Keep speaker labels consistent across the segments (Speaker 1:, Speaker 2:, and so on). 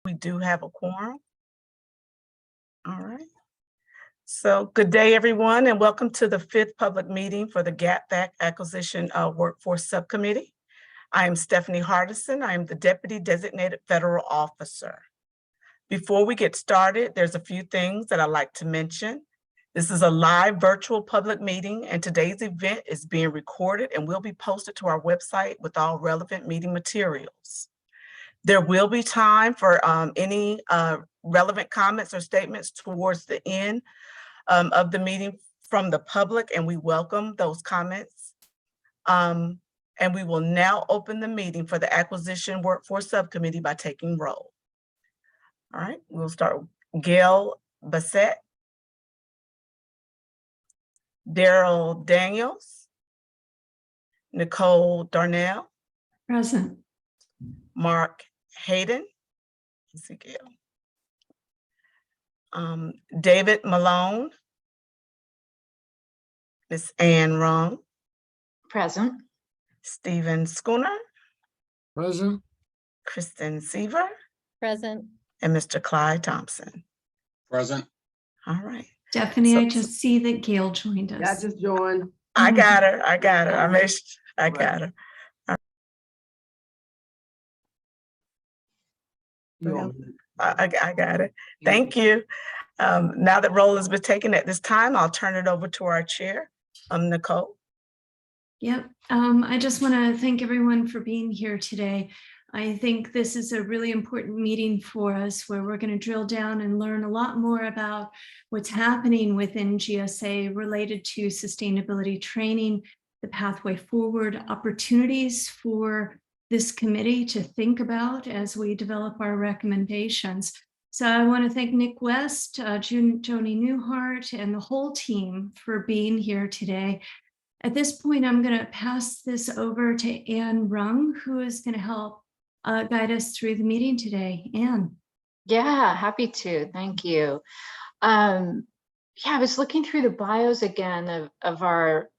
Speaker 1: We do have a quorum. All right. So good day, everyone, and welcome to the 5th public meeting for the FAC Acquisition Workforce Subcommittee. I am Stephanie Hardison. I am the Deputy Designated Federal Officer. Before we get started, there's a few things that I'd like to mention. This is a live virtual public meeting, and today's event is being recorded and will be posted to our website with all relevant meeting materials. There will be time for any relevant comments or statements towards the end of the meeting from the public, and we welcome those comments. And we will now open the meeting for the Acquisition Workforce Subcommittee by taking roll. All right, we'll start with Gail Bassett, Daryl Daniels, Nicole Darnell.
Speaker 2: Present.
Speaker 1: Mark Hayden. Let's see, Gail. David Malone. Miss Ann Rung.
Speaker 3: Present.
Speaker 1: Stephen Schooner.
Speaker 4: Present.
Speaker 1: Kristen Seaver.
Speaker 5: Present.
Speaker 1: And Mr. Clyde Thompson.
Speaker 4: Present.
Speaker 1: All right.
Speaker 2: Stephanie,
Speaker 1: So-
Speaker 2: I just see that Gail joined us.
Speaker 6: I just joined.
Speaker 1: I got her. I got her. I got her. I got it. Thank you. Now that roll has been taken at this time, I'll turn it over to our chair, Nicole.
Speaker 2: Yep. I just want to thank everyone for being here today. I think this is a really important meeting for us where we're going to drill down and learn a lot more about what's happening within GSA related to sustainability training, the pathway forward, opportunities for this committee to think about as we develop our recommendations. So I want to thank Nick West, Joni Newhart, and the whole team for being here today. At this point, I'm going to pass this over to Ann Rung, who is going to help guide us through the meeting today. Ann.
Speaker 3: Yeah, happy to. Thank you. Yeah, I was looking through the bios again of our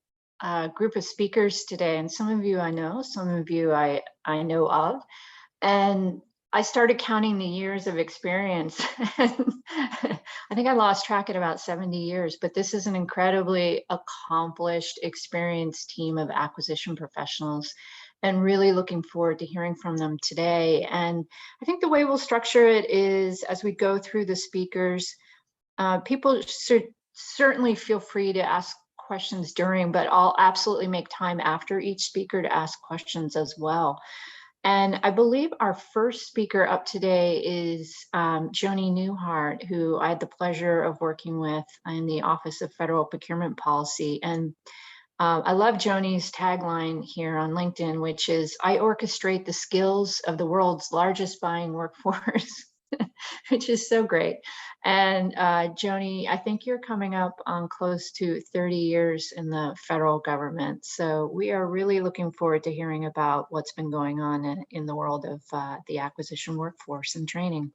Speaker 3: group of speakers today, and some of you I know, some of you I know of, and I started counting the years of experience. I think I lost track at about 70 years, but this is an incredibly accomplished, experienced team of acquisition professionals, and really looking forward to hearing from them today. And I think the way we'll structure it is as we go through the speakers, people should certainly feel free to ask questions during, but I'll absolutely make time after each speaker to ask questions as well. And I believe our first speaker up today is Joni Newhart, who I had the pleasure of working with in the Office of Federal Procurement Policy. And I love Joni's tagline here on LinkedIn, which is, I orchestrate the skills of the world's largest buying workforce, which is so great. And Joni, I think you're coming up on close to 30 years in the federal government. So we are really looking forward to hearing about what's been going on in the world of the acquisition workforce and training.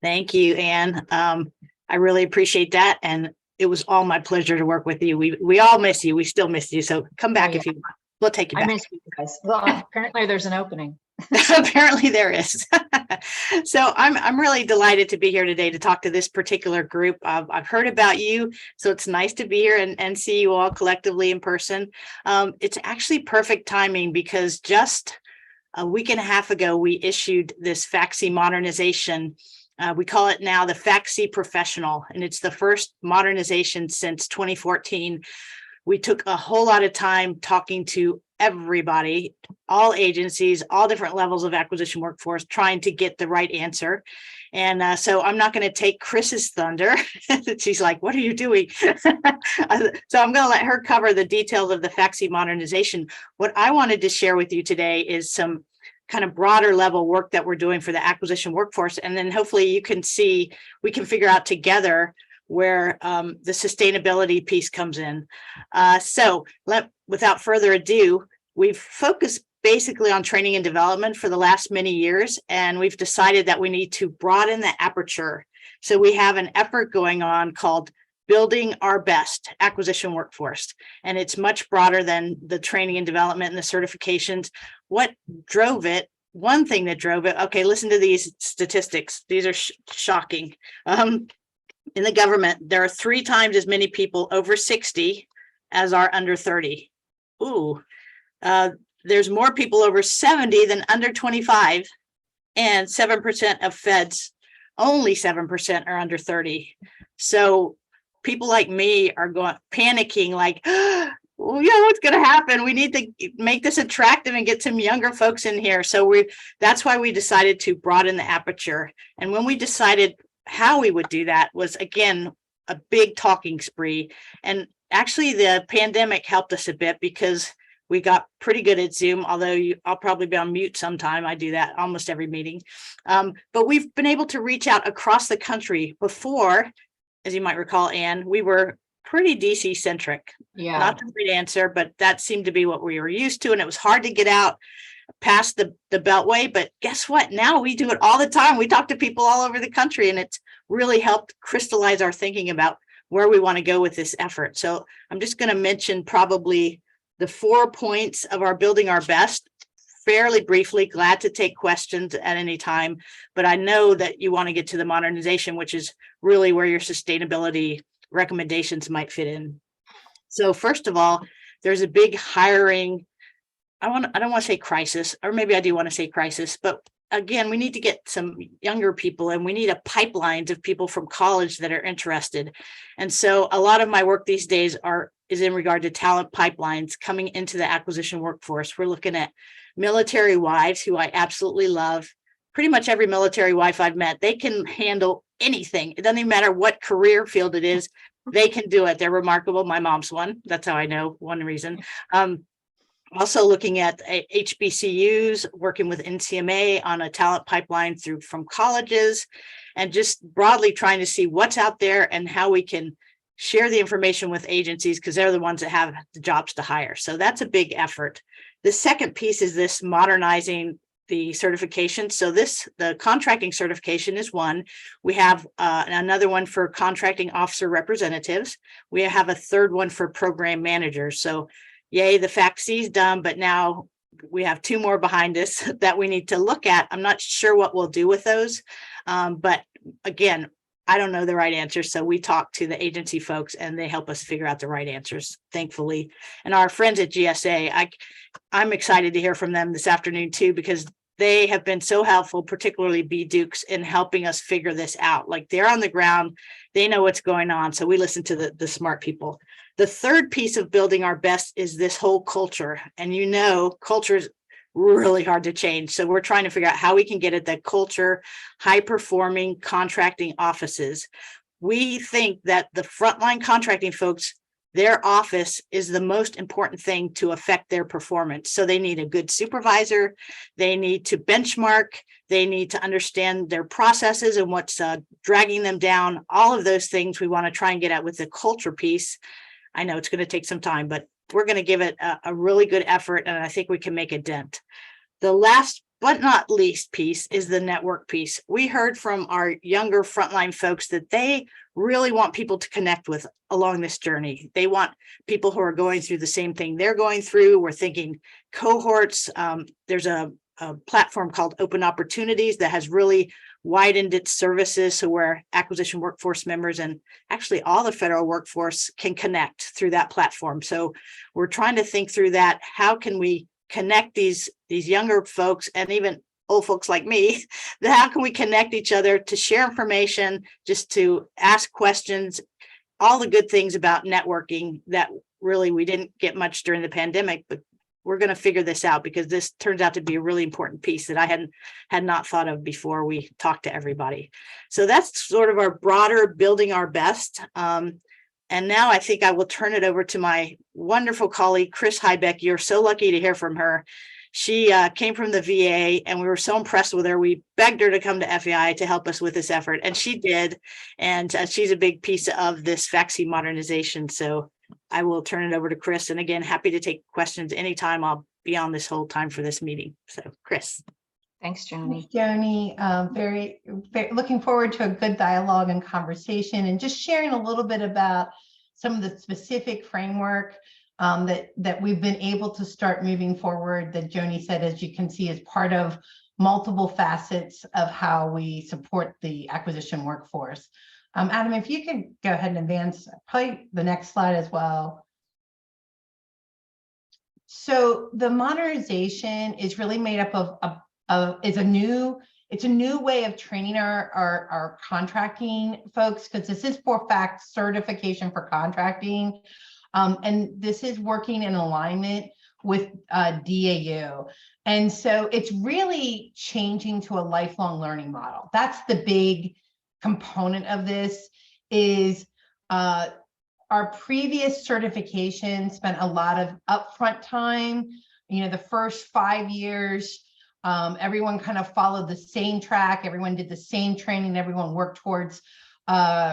Speaker 5: Thank you, Ann. I really appreciate that. And it was all my pleasure to work with you. We all miss you. We still miss you. So come back if you want. We'll take you back.
Speaker 3: I miss you guys. Well, apparently there's an opening.
Speaker 5: Apparently there is. So I'm really delighted to be here today to talk to this particular group. I've heard about you, so it's nice to be here and see you all collectively in person. It's actually perfect timing because just a week and a half ago, we issued this FAC modernization. We call it now the FAC Professional, and it's the first modernization since 2014. We took a whole lot of time talking to everybody, all agencies, all different levels of acquisition workforce, trying to get the right answer. And so I'm not going to take Chris's thunder. She's like, what are you doing? So I'm going to let her cover the details of the FAC modernization. What I wanted to share with you today is some kind of broader level work that we're doing for the acquisition workforce. And then hopefully you can see, we can figure out together where the sustainability piece comes in. Without further ado, we've focused basically on training and development for the last many years, and we've decided that we need to broaden the aperture. So we have an effort going on called Building Our Best Acquisition Workforce, and it's much broader than the training and development and the certifications. What drove it one thing that drove it. Okay, listen to these statistics. These are shocking. In the government, there are 3 times as many people over 60 as are under 30. Ooh, there's more people over 70 than under 25, and 7% of feds, only 7% are under 30. So people like me are panicking like, well, yeah, what's going to happen? We need to make this attractive and get some younger folks in here. So that's why we decided to broaden the aperture. And when we decided how we would do that was, again, a big talking spree. And actually the pandemic helped us a bit because we got pretty good at Zoom, although I'll probably be on mute sometime. I do that almost every meeting. But we've been able to reach out across the country. Before, as you might recall, Anne, we were pretty DC centric.
Speaker 3: Yeah.
Speaker 5: Not the right answer, but that seemed to be what we were used to. And it was hard to get out past the Beltway. But guess what? Now we do it all the time. We talk to people all over the country, and it's really helped crystallize our thinking about where we want to go with this effort. So I'm just going to mention probably the 4 points of our building our best fairly briefly. Glad to take questions at any time, but I know that you want to get to the modernization, which is really where your sustainability recommendations might fit in. So first of all, there's a big hiring. I don't want to say crisis, or maybe I do want to say crisis, but again, we need to get some younger people, and we need a pipeline of people from college that are interested. And so a lot of my work these days is in regard to talent pipelines coming into the acquisition workforce. We're looking at military wives, who I absolutely love. Pretty much every military wife I've met, they can handle anything. It doesn't even matter what career field it is. They can do it. They're remarkable. My mom's one. That's how I know one reason. Also looking at HBCUs, working with NCMA on a talent pipeline from colleges, and just broadly trying to see what's out there and how we can share the information with agencies, because they're the ones that have the jobs to hire. So that's a big effort. The second piece is this modernizing the certification. So the contracting certification is one. We have another one for contracting officer representatives. We have a third one for program managers. So yay, the FAC is done, but now we have 2 more behind us that we need to look at. I'm not sure what we'll do with those. But again, I don't know the right answer. So we talk to the agency folks and they help us figure out the right answers, thankfully. And our friends at GSA, I'm excited to hear from them this afternoon too, because they have been so helpful, particularly B Dukes, in helping us figure this out. Like, they're on the ground, they know what's going on. So we listen to the smart people. The third piece of building our best is this whole culture. And culture is really hard to change. So we're trying to figure out how we can get at that culture, high performing contracting offices. We think that the frontline contracting folks, their office is the most important thing to affect their performance. So they need a good supervisor, they need to benchmark, they need to understand their processes and what's dragging them down. All of those things we want to try and get at with the culture piece. I know it's going to take some time, but we're going to give it a really good effort, and I think we can make a dent. The last but not least piece is the network piece. We heard from our younger frontline folks that they really want people to connect with along this journey. They want people who are going through the same thing they're going through. We're thinking cohorts. There's a platform called Open Opportunities that has really widened its services, so where acquisition workforce members and actually all the federal workforce can connect through that platform. So we're trying to think through that. How can we connect these younger folks and even old folks like me? How can we connect each other to share information, just to ask questions, all the good things about networking that really we didn't get much during the pandemic, but we're going to figure this out, because this turns out to be a really important piece that I had not thought of before we talked to everybody. So that's sort of our broader building our best. And now I think I will turn it over to my wonderful colleague, Chris Hybeck. You're so lucky to hear from her. She came from the VA, and we were so impressed with her. We begged her to come to FEI to help us with this effort, and she did. And she's a big piece of this FAC modernization. So I will turn it over to Chris. And again, happy to take questions anytime. I'll be on this whole time for this meeting. So, Chris.
Speaker 3: Thanks, Joni.
Speaker 6: Joni, very looking forward to a good dialogue and conversation, and just sharing a little bit about some of the specific framework that we've been able to start moving forward, that Joni said, as you can see, is part of multiple facets of how we support the acquisition workforce. Adam, if you could go ahead and advance probably the next slide as well. So the modernization is really made up of it's a new way of training our contracting folks, because this is for FAC certification for contracting. And this is working in alignment with DAU. And so it's really changing to a lifelong learning model. That's the big component of this. Is our previous certification spent a lot of upfront time. You know, the first 5 years, everyone kind of followed the same track. Everyone did the same training. Everyone worked towards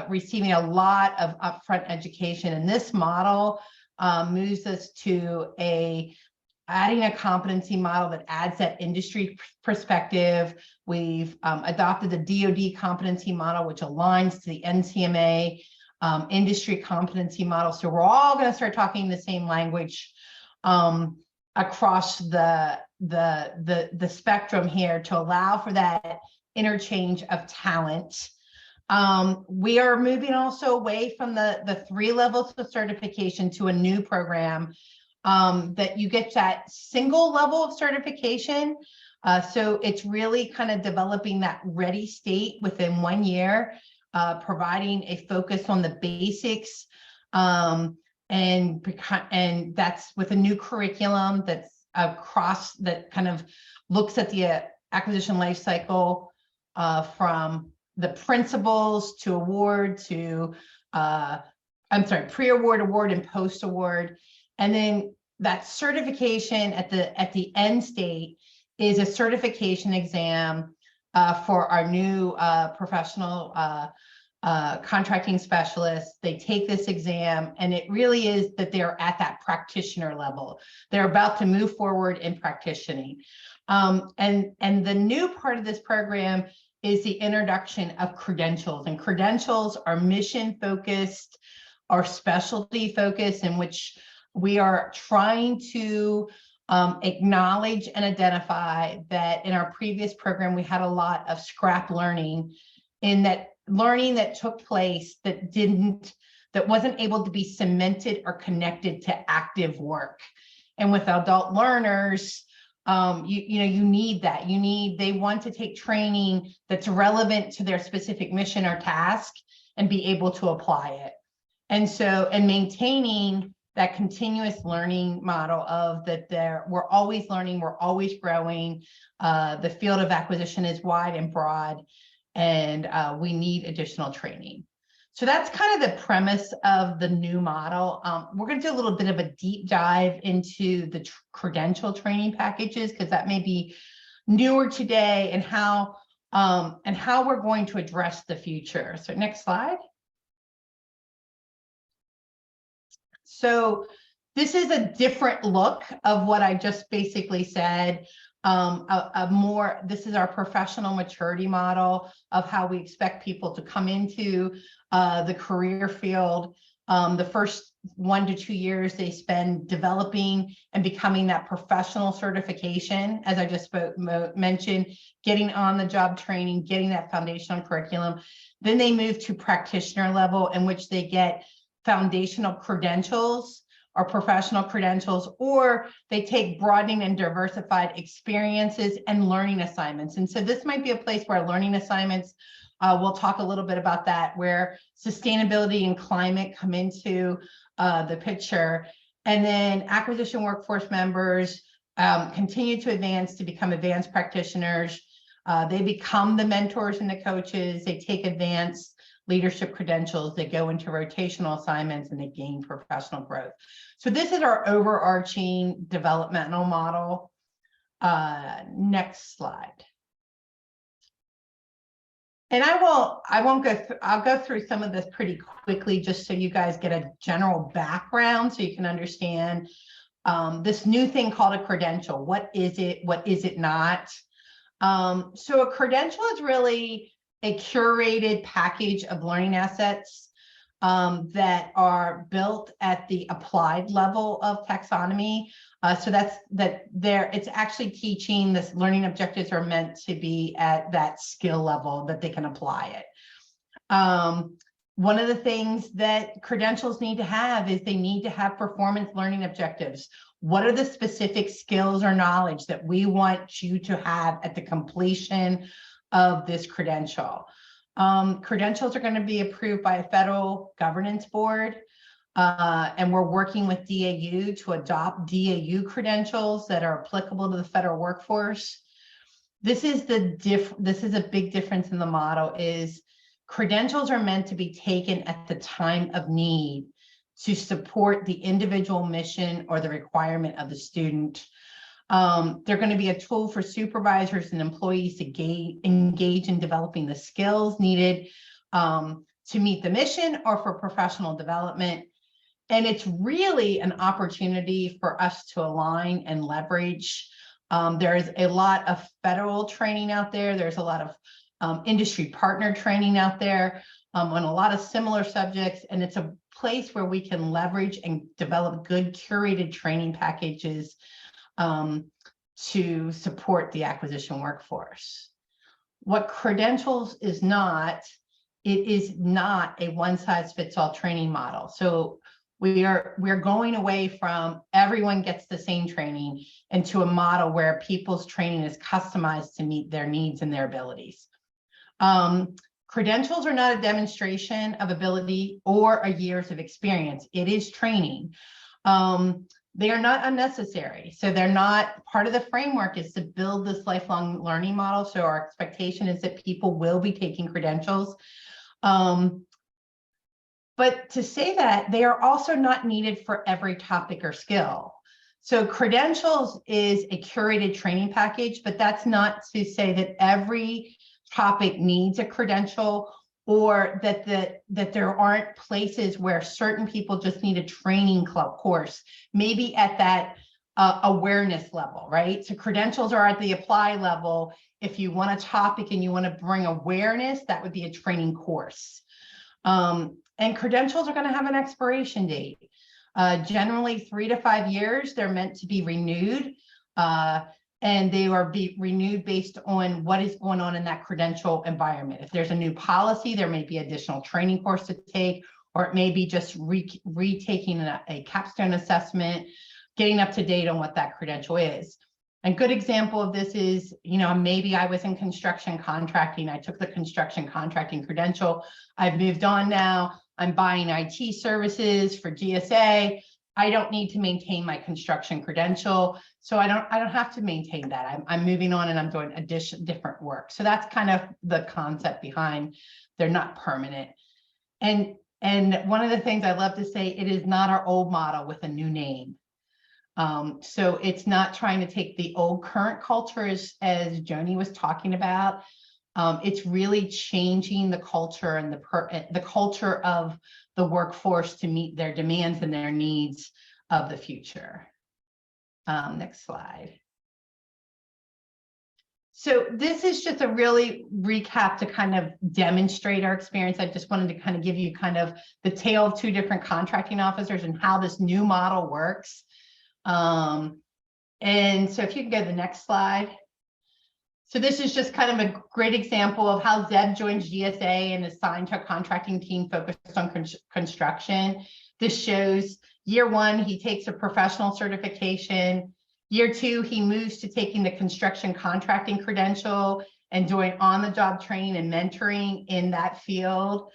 Speaker 6: receiving a lot of upfront education. And this model moves us to adding a competency model that adds that industry perspective. We've adopted the DoD competency model, which aligns to the NCMA industry competency model. So we're all going to start talking the same language across the spectrum here to allow for that interchange of talent. We are moving also away from the 3 levels of certification to a new program that you get that single level of certification. So it's really kind of developing that ready state within 1 year, providing a focus on the basics, and that's with a new curriculum that's across, that kind of looks at the acquisition life cycle from the principles to award to pre-award, award, and post-award. And then that certification at the end state is a certification exam for our new professional contracting specialists. They take this exam, and it really is that they're at that practitioner level. They're about to move forward in practicing. And the new part of this program is the introduction of credentials. And credentials are mission focused, are specialty focused, in which we are trying to acknowledge and identify that in our previous program, we had a lot of scrap learning, in that learning that took place that wasn't able to be cemented or connected to active work. And with adult learners, you need that. They want to take training that's relevant to their specific mission or task and be able to apply it. And maintaining that continuous learning model of that we're always learning, we're always growing. The field of acquisition is wide and broad, and we need additional training. So that's kind of the premise of the new model. We're going to do a little bit of a deep dive into the credential training packages, because that may be newer today, and how we're going to address the future. So next slide. So this is a different look of what I just basically said. This is our professional maturity model of how we expect people to come into the career field. The first 1 to 2 years they spend developing and becoming that professional certification, as I just mentioned, getting on the job training, getting that foundational curriculum. Then they move to practitioner level, in which they get foundational credentials or professional credentials, or they take broadening and diversified experiences and learning assignments. And so this might be a place where learning assignments, we'll talk a little bit about that, where sustainability and climate come into the picture. And then acquisition workforce members continue to advance to become advanced practitioners. They become the mentors and the coaches. They take advanced leadership credentials, they go into rotational assignments, and they gain professional growth. So this is our overarching developmental model. Next slide. And I'll go through some of this pretty quickly, just so you guys get a general background, so you can understand this new thing called a credential. What is it? What is it not? So a credential is really a curated package of learning assets that are built at the applied level of taxonomy. So that's there. It's actually teaching this learning objectives are meant to be at that skill level that they can apply it. One of the things that credentials need to have is they need to have performance learning objectives. What are the specific skills or knowledge that we want you to have at the completion of this credential? Credentials are going to be approved by a federal governance board. And we're working with DAU to adopt DAU credentials that are applicable to the federal workforce. This is a big difference in the model. Is credentials are meant to be taken at the time of need to support the individual mission or the requirement of the student. They're going to be a tool for supervisors and employees to engage in developing the skills needed to meet the mission or for professional development. And it's really an opportunity for us to align and leverage. There's a lot of federal training out there. There's a lot of industry partner training out there on a lot of similar subjects. And it's a place where we can leverage and develop good curated training packages to support the acquisition workforce. What credentials is not, it is not a one-size-fits-all training model. So we're going away from everyone gets the same training into a model where people's training is customized to meet their needs and their abilities. Credentials are not a demonstration of ability or a years of experience. It is training. They are not unnecessary. So they're not part of the framework is to build this lifelong learning model. So our expectation is that people will be taking credentials. But to say that, they are also not needed for every topic or skill. So credentials is a curated training package, but that's not to say that every topic needs a credential or that there aren't places where certain people just need a training club course, maybe at that awareness level, right? So credentials are at the apply level. If you want a topic and you want to bring awareness, that would be a training course. And credentials are going to have an expiration date. Generally 3 to 5 years, they're meant to be renewed. And they are renewed based on what is going on in that credential environment. If there's a new policy, there may be additional training course to take, or it may be just retaking a capstone assessment, getting up to date on what that credential is. A good example of this is, maybe I was in construction contracting. I took the construction contracting credential. I've moved on now. I'm buying IT services for GSA. I don't need to maintain my construction credential. So I don't have to maintain that. I'm moving on and I'm doing different work. So that's kind of the concept behind they're not permanent. And one of the things I love to say, it is not our old model with a new name. So it's not trying to take the old current culture as Joni was talking about. It's really changing the culture and the culture of the workforce to meet their demands and their needs of the future. Next slide. So this is just a really recap to kind of demonstrate our experience. I just wanted to kind of give you kind of the tale of 2 different contracting officers and how this new model works. And so if you can go to the next slide. So this is just kind of a great example of how Zeb joins GSA and is assigned to a contracting team focused on construction. This shows year 1, he takes a professional certification. Year 2, he moves to taking the construction contracting credential and doing on-the-job training and mentoring in that field.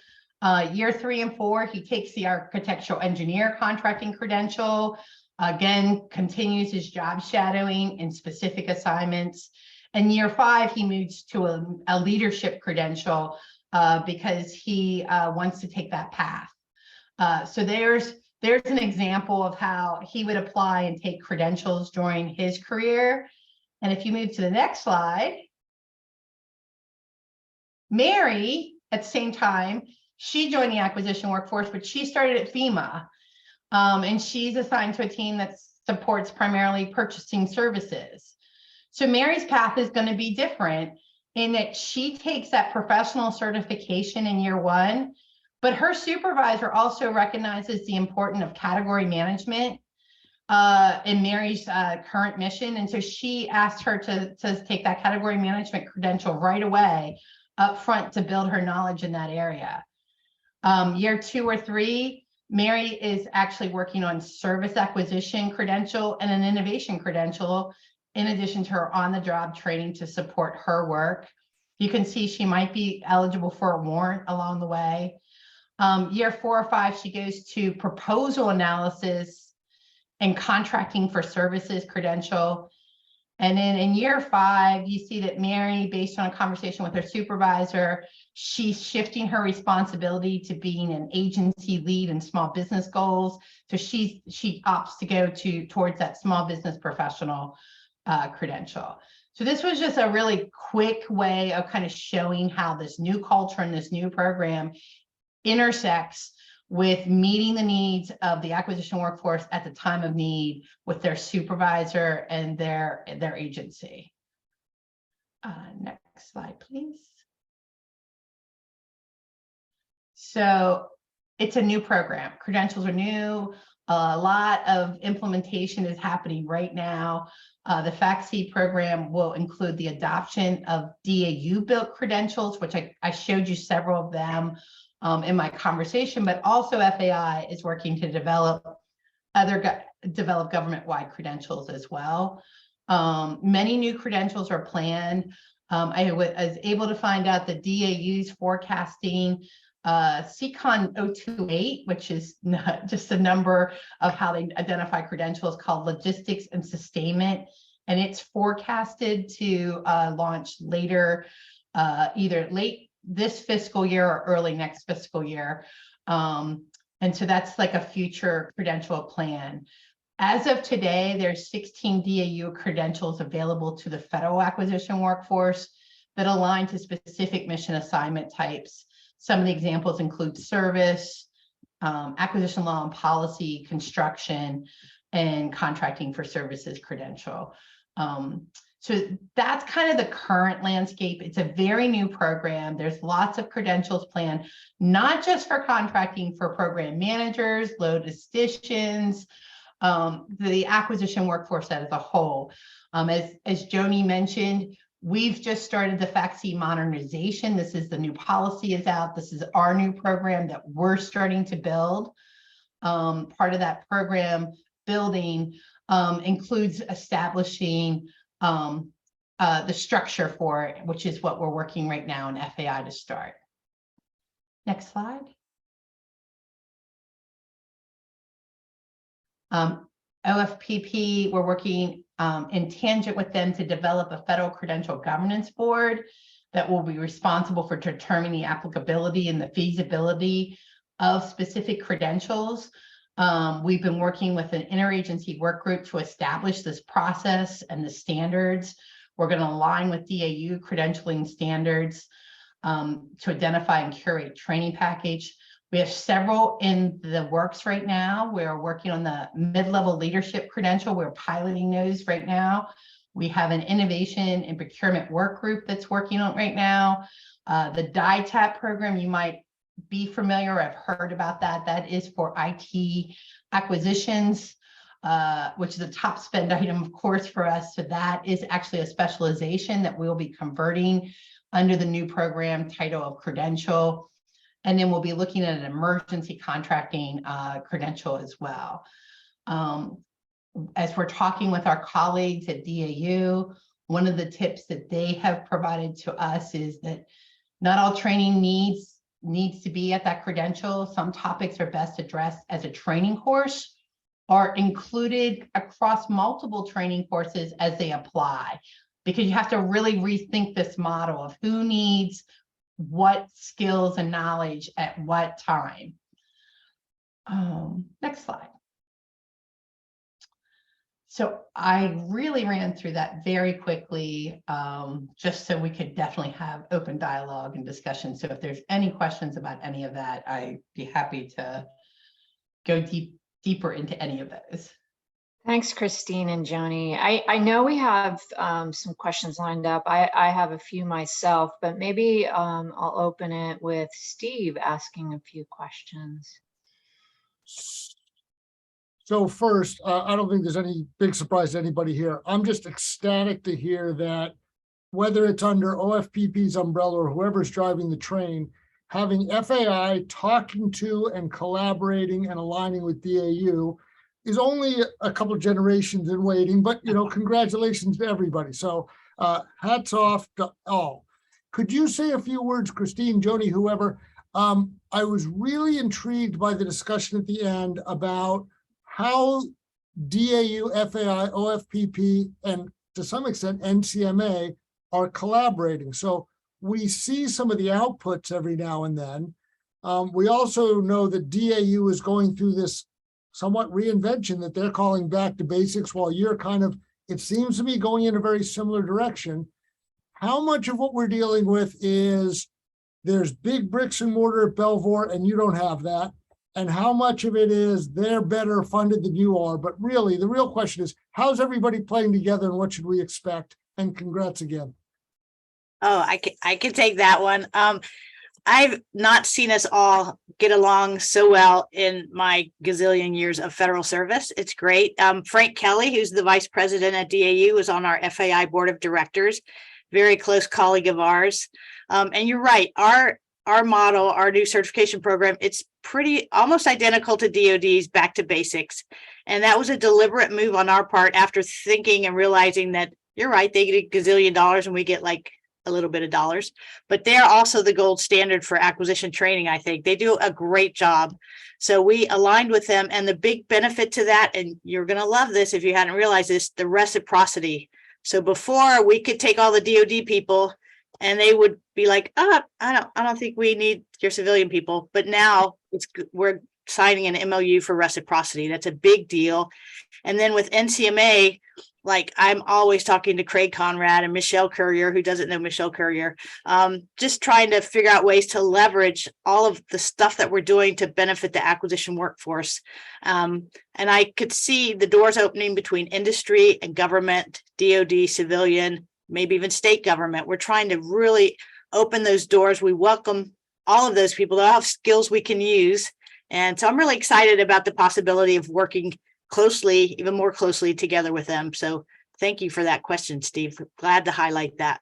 Speaker 6: Year 3 and 4, he takes the architectural engineer contracting credential. Again, continues his job shadowing in specific assignments. And year 5, he moves to a leadership credential because he wants to take that path. So there's an example of how he would apply and take credentials during his career. And if you move to the next slide, Mary, at the same time, she joined the acquisition workforce, but she started at FEMA. And she's assigned to a team that supports primarily purchasing services. So Mary's path is going to be different in that she takes that professional certification in year 1, but her supervisor also recognizes the importance of category management. in Mary's current mission. And so she asked her to take that category management credential right away up front to build her knowledge in that area. Year 2 or 3, Mary is actually working on service acquisition credential and an innovation credential, in addition to her on-the-job training to support her work. You can see she might be eligible for a warrant along the way. Year 4 or 5, she goes to proposal analysis and contracting for services credential. And then in year 5, you see that Mary, based on a conversation with her supervisor, she's shifting her responsibility to being an agency lead in small business goals. So she opts to go towards that small business professional credential. So this was just a really quick way of kind of showing how this new culture and this new program intersects with meeting the needs of the acquisition workforce at the time of need with their supervisor and their agency. Next slide, please. So it's a new program. Credentials are new. A lot of implementation is happening right now. The FAC program will include the adoption of DAU-built credentials, which I showed you several of them in my conversation, but also FAI is working to develop government-wide credentials as well. Many new credentials are planned. I was able to find out that DAU's forecasting CCON 028, which is just a number of how they identify credentials, called logistics and sustainment. And it's forecasted to launch later, either late this fiscal year or early next fiscal year. And so that's like a future credential plan. As of today, there's 16 DAU credentials available to the federal acquisition workforce that align to specific mission assignment types. Some of the examples include service, acquisition law and policy, construction, and contracting for services credential. So that's kind of the current landscape. It's a very new program. There's lots of credentials planned, not just for contracting for program managers, logisticians, the acquisition workforce as a whole. As Joni mentioned, we've just started the FAC modernization. This is the new policy is out. This is our new program that we're starting to build. Part of that program building includes establishing the structure for it, which is what we're working right now in FAI to start. Next slide. OFPP, we're working in tangent with them to develop a federal credential governance board that will be responsible for determining the applicability and the feasibility of specific credentials. We've been working with an interagency work group to establish this process and the standards. We're going to align with DAU credentialing standards to identify and curate training package. We have several in the works right now. We're working on the mid-level leadership credential. We're piloting those right now. We have an innovation and procurement work group that's working on right now. The DITAP program, you might be familiar or have heard about that. That is for IT acquisitions, which is a top spend item, of course, for us. So that is actually a specialization that we'll be converting under the new program title of credential. And then we'll be looking at an emergency contracting credential as well. As we're talking with our colleagues at DAU, one of the tips that they have provided to us is that not all training needs to be at that credential. Some topics are best addressed as a training course or included across multiple training courses as they apply, because you have to really rethink this model of who needs what skills and knowledge at what time. Next slide. So I really ran through that very quickly, just so we could definitely have open dialogue and discussion. So if there's any questions about any of that, I'd be happy to go deeper into any of those.
Speaker 3: Thanks, Christine and Joni. I know we have some questions lined up. I have a few myself, but maybe I'll open it with Steve asking a few questions.
Speaker 4: So first, I don't think there's any big surprise to anybody here. I'm just ecstatic to hear that whether it's under OFPP's umbrella or whoever's driving the train, having FAI talking to and collaborating and aligning with DAU is only a couple of generations in waiting, but congratulations to everybody. So hats off to all. Could you say a few words, Christine, Joni, whoever? I was really intrigued by the discussion at the end about how DAU, FAI, OFPP, and to some extent NCMA are collaborating. So we see some of the outputs every now and then. We also know that DAU is going through this somewhat reinvention that they're calling back to basics, while you're kind of, it seems to be going in a very similar direction. How much of what we're dealing with is there's big bricks and mortar at Belvoir and you don't have that? And how much of it is they're better funded than you are? But really, the real question is, how's everybody playing together and what should we expect? And congrats again.
Speaker 5: Oh, I can take that one. I've not seen us all get along so well in my gazillion years of federal service. It's great. Frank Kelly, who's the vice president at DAU, is on our FAI board of directors, very close colleague of ours. And you're right, our model, our new certification program, it's pretty almost identical to DoD's Back to Basics. And that was a deliberate move on our part after thinking and realizing that you're right, they get a gazillion dollars and we get like a little bit of dollars, but they're also the gold standard for acquisition training. I think they do a great job. So we aligned with them, and the big benefit to that, and you're going to love this if you hadn't realized this, the reciprocity. So before we could take all the DoD people and they would be like, oh, I don't think we need your civilian people. But now we're signing an MOU for reciprocity. That's a big deal. And then with NCMA, like I'm always talking to Craig Conrad and Michelle Courier, who doesn't know Michelle Courier, just trying to figure out ways to leverage all of the stuff that we're doing to benefit the acquisition workforce. And I could see the doors opening between industry and government, DoD, civilian, maybe even state government. We're trying to really open those doors. We welcome all of those people that have skills we can use. And so I'm really excited about the possibility of working closely, even more closely together with them. So thank you for that question, Steve. Glad to highlight that.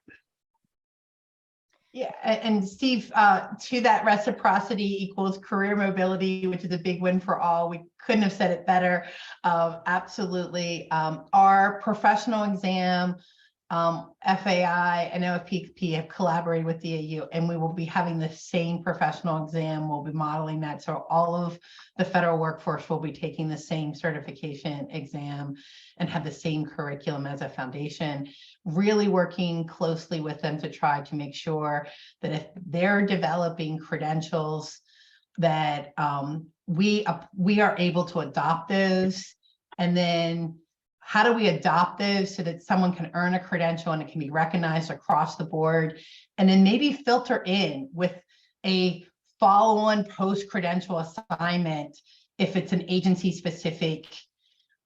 Speaker 6: Yeah, and Steve, to that reciprocity equals career mobility, which is a big win for all. We couldn't have said it better. Absolutely. Our professional exam, FAI and OFPP have collaborated with DAU, and we will be having the same professional exam. We'll be modeling that. So all of the federal workforce will be taking the same certification exam and have the same curriculum as a foundation, really working closely with them to try to make sure that if they're developing credentials that we are able to adopt those. And then how do we adopt those so that someone can earn a credential and it can be recognized across the board, and then maybe filter in with a follow-on post-credential assignment if it's an agency-specific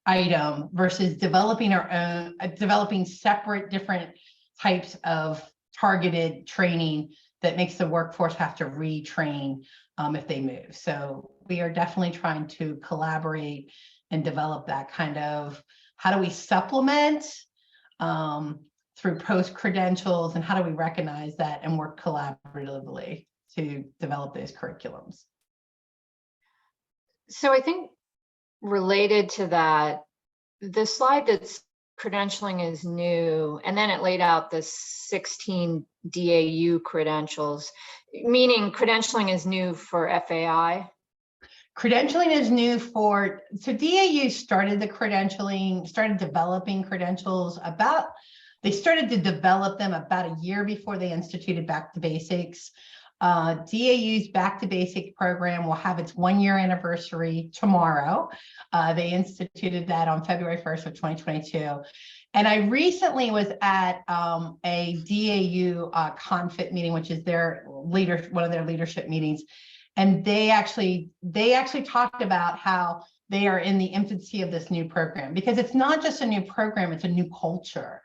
Speaker 6: item versus developing our own, developing separate different types of targeted training that makes the workforce have to retrain if they move. So we are definitely trying to collaborate and develop that kind of, how do we supplement through post credentials, and how do we recognize that and work collaboratively to develop those curriculums?
Speaker 3: So I think related to that, the slide that's credentialing is new, and then it laid out the 16 DAU credentials, meaning credentialing is new for FAI.
Speaker 6: Credentialing is new for, so DAU started the credentialing, started developing credentials they started to develop them about a year before they instituted Back to Basics. DAU's Back to Basics program will have its 1-year anniversary tomorrow. They instituted that on February 1st of 2022. And I recently was at a DAU confit meeting, which is one of their leadership meetings. And they actually talked about how they are in the infancy of this new program, because it's not just a new program, it's a new culture.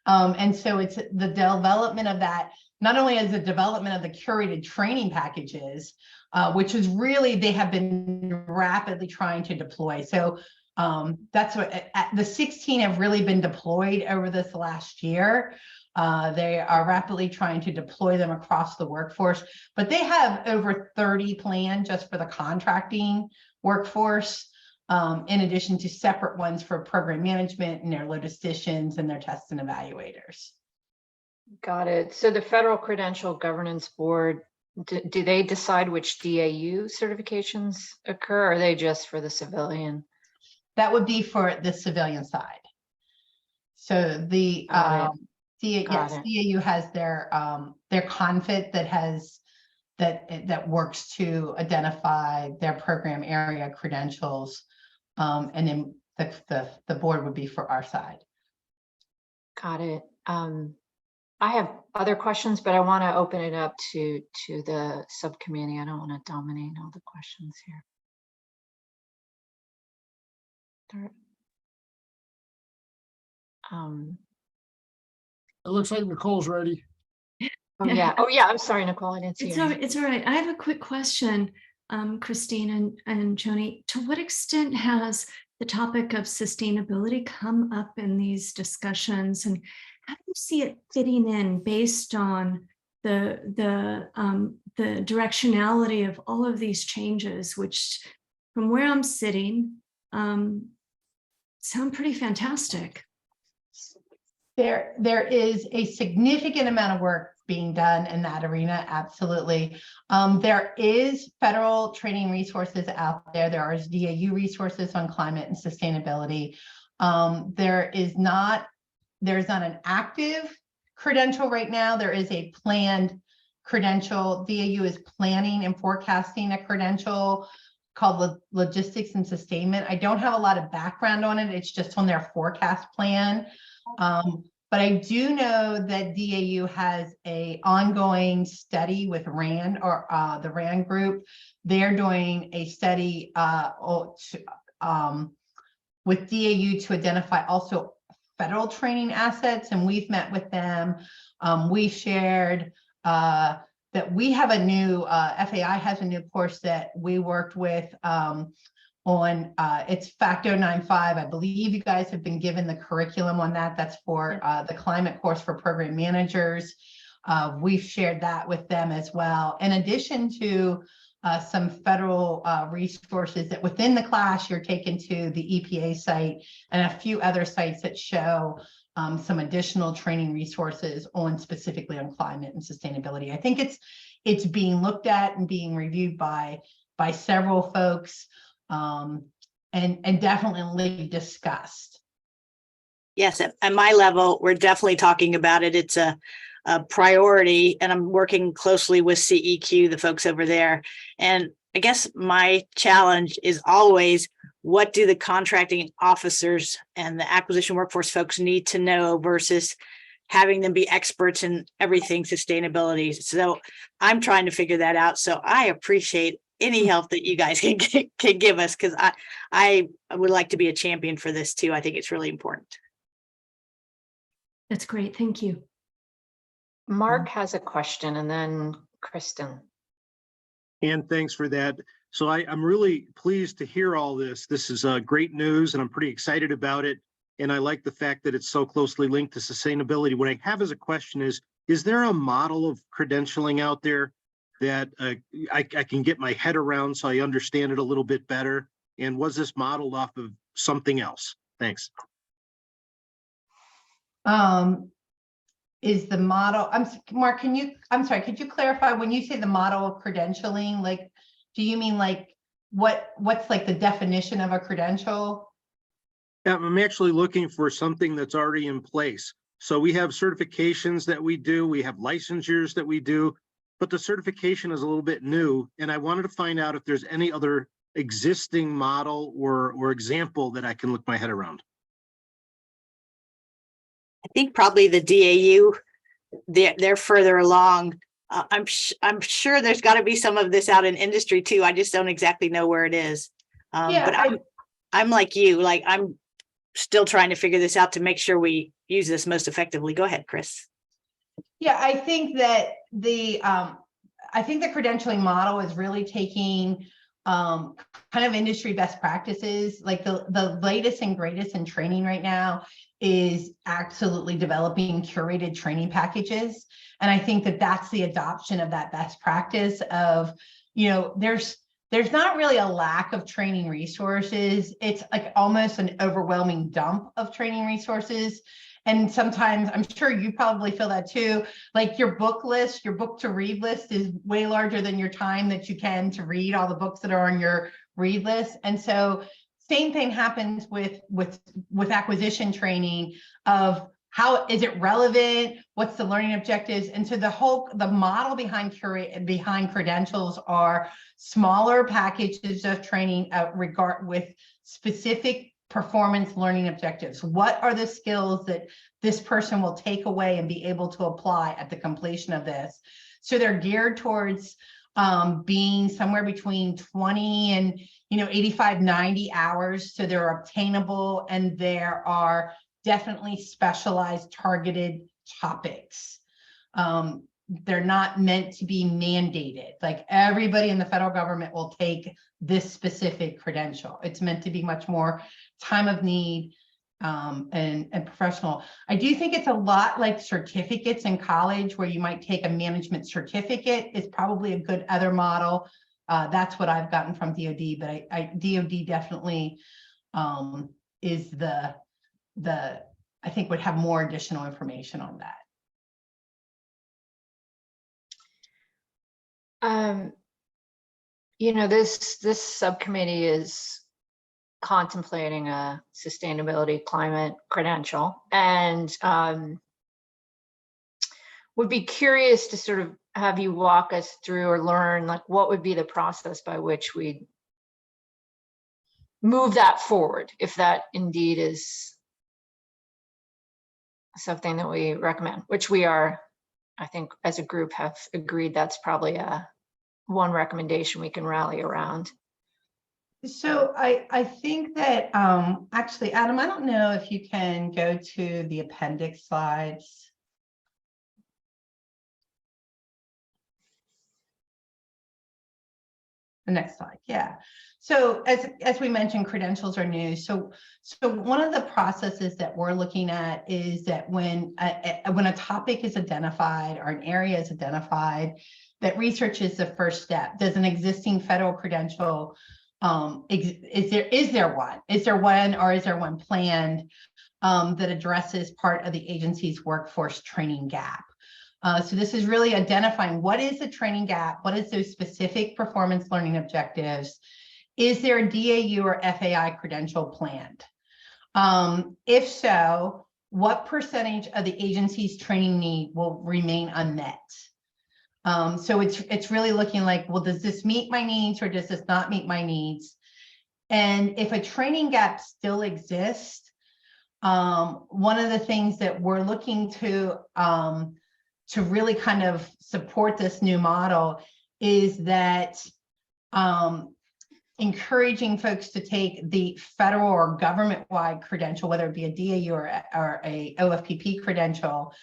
Speaker 6: And so it's the development of that, not only as the development of the curated training packages, which is really, they have been rapidly trying to deploy. So That's what the 16 have really been deployed over this last year. They are rapidly trying to deploy them across the workforce, but they have over 30 planned just for the contracting workforce, in addition to separate ones for program management and their logisticians and their test and evaluators.
Speaker 3: Got it. So the Federal Credential Governance Board, do they decide which DAU certifications occur, or are they just for the civilian?
Speaker 6: That would be for the civilian side. So the DAU has their CONFIT that works to identify their program area credentials, and then the board would be for our side.
Speaker 3: Got it. I have other questions, but I want to open it up to the subcommittee. I don't want to dominate all the questions here.
Speaker 4: It looks like Nicole's ready.
Speaker 3: Oh yeah. Oh yeah. I'm sorry, Nicole. I didn't see you.
Speaker 2: It's all right. I have a quick question, Christine and Joni. To what extent has the topic of sustainability come up in these discussions, and how do you see it fitting in based on the directionality of all of these changes, which, from where I'm sitting, sound pretty fantastic?
Speaker 6: There is a significant amount of work being done in that arena. Absolutely. There is federal training resources out there. There are DAU resources on climate and sustainability. There's not an active credential right now. There is a planned credential. DAU is planning and forecasting a credential called logistics and sustainment. I don't have a lot of background on it. It's just on their forecast plan. But I do know that DAU has an ongoing study with RAND, or the RAND group. They're doing a study with DAU to identify also federal training assets, and we've met with them. We shared that we have a new, FAI has a new course that we worked with on, it's FAC 095. I believe you guys have been given the curriculum on that. That's for the climate course for program managers. We've shared that with them as well. In addition to some federal resources that within the class you're taken to the EPA site and a few other sites that show some additional training resources on specifically on climate and sustainability. I think it's being looked at and being reviewed by several folks, and definitely discussed.
Speaker 5: Yes, at my level, we're definitely talking about it. It's a priority, and I'm working closely with CEQ, the folks over there. And I guess my challenge is always, what do the contracting officers and the acquisition workforce folks need to know versus having them be experts in everything sustainability. So I'm trying to figure that out. So I appreciate any help that you guys can give us, because I would like to be a champion for this too. I think it's really important.
Speaker 2: That's great. Thank you.
Speaker 3: Mark has a question, and then Kristen.
Speaker 7: And thanks for that. So I'm really pleased to hear all this. This is great news, and I'm pretty excited about it. And I like the fact that it's so closely linked to sustainability. What I have as a question is there a model of credentialing out there that I can get my head around so I understand it a little bit better? And was this modeled off of something else? Thanks.
Speaker 6: Is the model, Mark, I'm sorry, could you clarify when you say the model of credentialing, like, do you mean like what's like the definition of a credential?
Speaker 7: Yeah, I'm actually looking for something that's already in place. So we have certifications that we do, we have licensures that we do, but the certification is a little bit new. And I wanted to find out if there's any other existing model or example that I can look my head around.
Speaker 5: I think probably the DAU, they're further along. I'm sure there's got to be some of this out in industry too. I just don't exactly know where it is. But I'm like you, like I'm still trying to figure this out to make sure we use this most effectively. Go ahead, Chris.
Speaker 6: Yeah, I think that the credentialing model is really taking kind of industry best practices. Like the latest and greatest in training right now is absolutely developing curated training packages. And I think that that's the adoption of that best practice of, there's not really a lack of training resources. It's like almost an overwhelming dump of training resources. And sometimes, I'm sure you probably feel that too, like your book list, your book to read list is way larger than your time that you can to read all the books that are on your read list. And so same thing happens with acquisition training of how is it relevant? What's the learning objectives? And so the model behind credentials are smaller packages of training with specific performance learning objectives. What are the skills that this person will take away and be able to apply at the completion of this? So they're geared towards being somewhere between 20 and 85, 90 hours. So they're obtainable, and there are definitely specialized targeted topics. They're not meant to be mandated. Like everybody in the federal government will take this specific credential. It's meant to be much more time of need and professional. I do think it's a lot like certificates in college, where you might take a management certificate. Is probably a good other model. That's what I've gotten from DoD, but DoD definitely is I think would have more additional information on that.
Speaker 3: This subcommittee is contemplating a sustainability climate credential, and would be curious to sort of have you walk us through or learn, like, what would be the process by which we move that forward, if that indeed is something that we recommend, which we are, I think, as a group have agreed that's probably one recommendation we can rally around.
Speaker 6: So I think that actually, Adam, I don't know if you can go to the appendix slides. The next slide, yeah. So as we mentioned, credentials are new. So one of the processes that we're looking at is that when a topic is identified or an area is identified, that research is the first step. Does an existing federal credential is there one planned that addresses part of the agency's workforce training gap? So this is really identifying what is the training gap, what is those specific performance learning objectives, is there a DAU or FAI credential planned? If so, what percentage of the agency's training need will remain unmet? So it's really looking like, well, does this meet my needs or does this not meet my needs? And if a training gap still exists, one of the things that we're looking to really kind of support this new model is that encouraging folks to take the federal or government-wide credential, whether it be a DAU or a OFPP credential,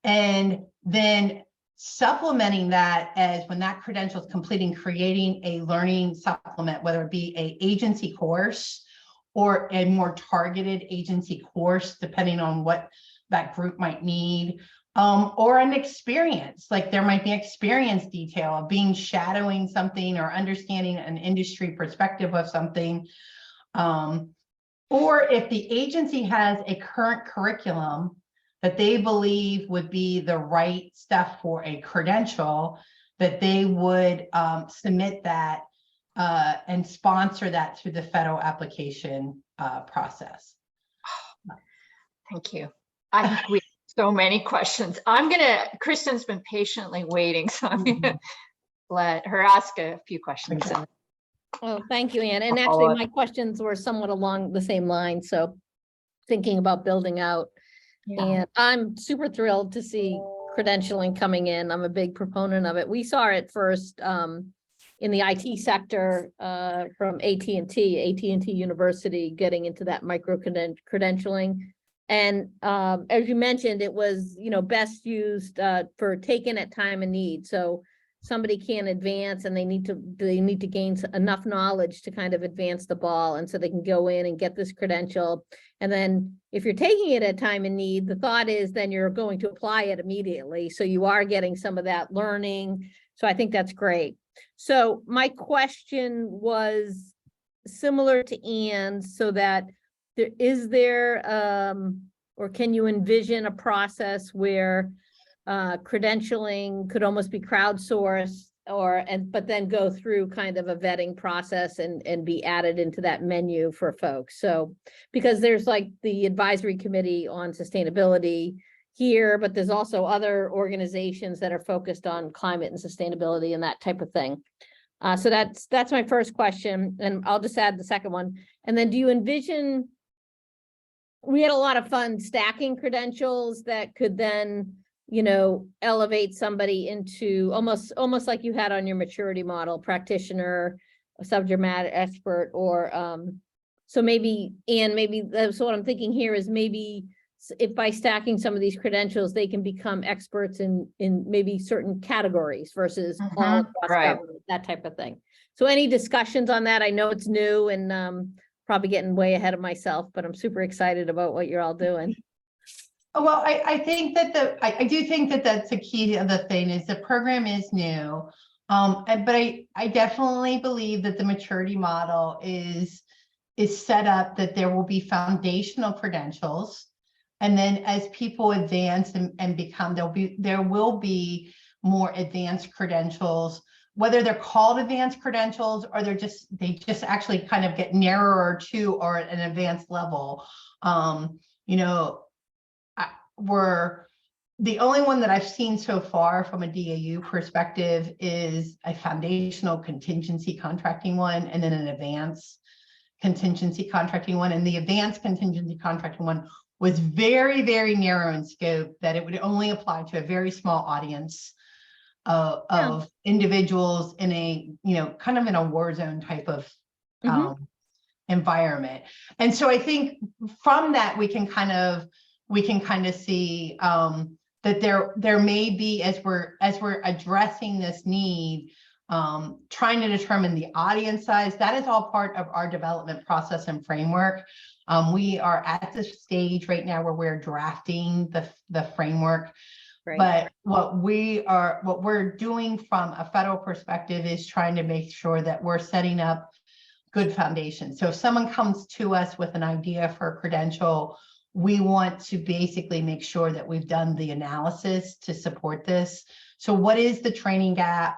Speaker 6: and then supplementing that as when that credential is completing, creating a learning supplement, whether it be an agency course or a more targeted agency course, depending on what that group might need, or an experience, like there might be experience detail of being shadowing something or understanding an industry perspective of something. Or if the agency has a current curriculum that they believe would be the right stuff for a credential, that they would submit that and sponsor that through the federal application process.
Speaker 3: Thank you. I think we have so many questions. Kristen's been patiently waiting, so I'm gonna let her ask a few questions.
Speaker 6: Okay.
Speaker 8: Oh, thank you, Ann. And
Speaker 3: I'll follow
Speaker 8: actually, my questions were somewhat along the same line. So thinking about building out, and I'm super thrilled to see credentialing coming in. I'm a big proponent of it. We saw it first in the IT sector from AT&T University getting into that micro credentialing. And as you mentioned, it was, best used for taken at time and need. So somebody can't advance and they need to gain enough knowledge to kind of advance the ball. And so they can go in and get this credential. And then if you're taking it at time and need, the thought is then you're going to apply it immediately. So you are getting some of that learning. So I think that's great. So my question was similar to Ann's, so that or can you envision a process where credentialing could almost be crowdsourced but then go through kind of a vetting process and be added into that menu for folks? So, because there's like the advisory committee on sustainability here, but there's also other organizations that are focused on climate and sustainability and that type of thing. So that's my first question, and I'll just add the second one. And then do you envision, we had a lot of fun stacking credentials that could then, elevate somebody into almost like you had on your maturity model, practitioner, a subject matter expert, or so maybe, and maybe that's what I'm thinking here is maybe if by stacking some of these credentials, they can become experts in maybe certain categories versus all across government, that type of thing. So any discussions on that? I know it's new and probably getting way ahead of myself, but I'm super excited about what you're all doing.
Speaker 6: Well, I think that I do think that that's a key to the thing is the program is new. But I definitely believe that the maturity model is set up that there will be foundational credentials. And then as people advance and become, there will be more advanced credentials, whether they're called advanced credentials or they just actually kind of get narrower to or at an advanced level. We're the only one that I've seen so far from a DAU perspective is a foundational contingency contracting one, and then an advanced contingency contracting one. And the advanced contingency contracting one was very, very narrow in scope, that it would only apply to a very small audience of individuals in a, kind of in a war zone type of environment. And so I think from that, we can kind of see that there may be, as we're addressing this need, trying to determine the audience size. That is all part of our development process and framework. We are at this stage right now where we're drafting the framework. Right. But what we're doing from a federal perspective is trying to make sure that we're setting up good foundation. So if someone comes to us with an idea for a credential, we want to basically make sure that we've done the analysis to support this. So what is the training gap?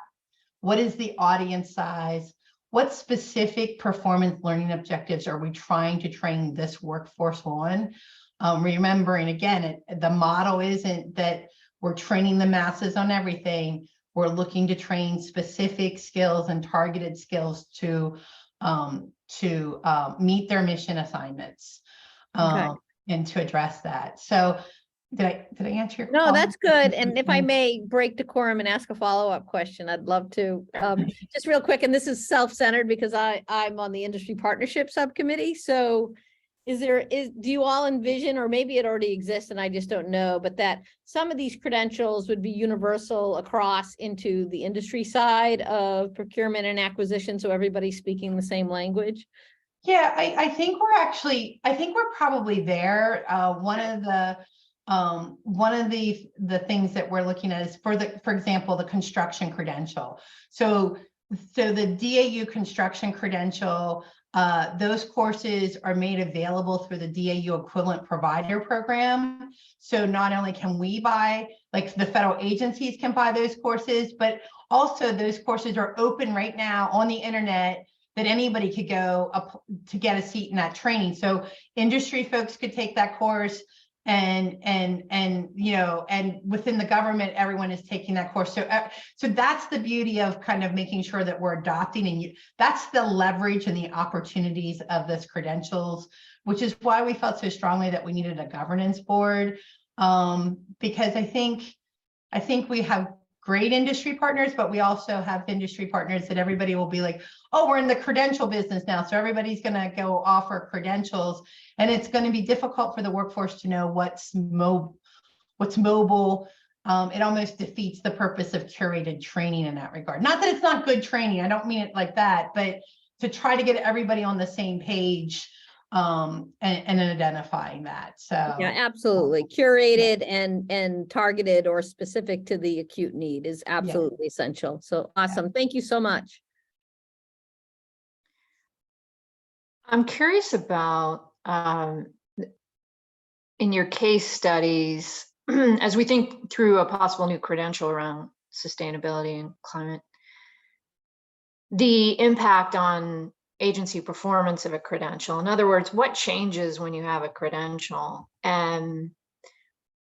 Speaker 6: What is the audience size? What specific performance learning objectives are we trying to train this workforce on? Remembering again, the model isn't that we're training the masses on everything. We're looking to train specific skills and targeted skills to meet their mission assignments. And to address that. So did I answer your
Speaker 8: No, that's good. And if I may break decorum and ask a follow-up question, I'd love to. Just real quick, and this is self-centered because I'm on the industry partnership subcommittee. So do you all envision, or maybe it already exists and I just don't know, but that some of these credentials would be universal across into the industry side of procurement and acquisition, so everybody's speaking the same language?
Speaker 6: Yeah, I think we're probably there. One of the things that we're looking at is for example, the construction credential. So the DAU construction credential, those courses are made available through the DAU equivalent provider program. So not only can we buy, like the federal agencies can buy those courses, but also those courses are open right now on the internet, that anybody could go up to get a seat in that training. So industry folks could take that course, and within the government, everyone is taking that course. So that's the beauty of kind of making sure that we're adopting, and that's the leverage and the opportunities of this credentials, which is why we felt so strongly that we needed a governance board, because I think we have great industry partners, but we also have industry partners that everybody will be like, oh, we're in the credential business now, so everybody's going to go offer credentials, and it's going to be difficult for the workforce to know what's mobile, it almost defeats the purpose of curated training in that regard. Not that it's not good training, I don't mean it like that, but to try to get everybody on the same page and identifying that. So
Speaker 8: Yeah, absolutely. Curated and targeted or specific to the acute need is absolutely essential. So awesome. Thank you so much.
Speaker 3: I'm curious about, in your case studies, as we think through a possible new credential around sustainability and climate, the impact on agency performance of a credential. In other words, what changes when you have a credential? And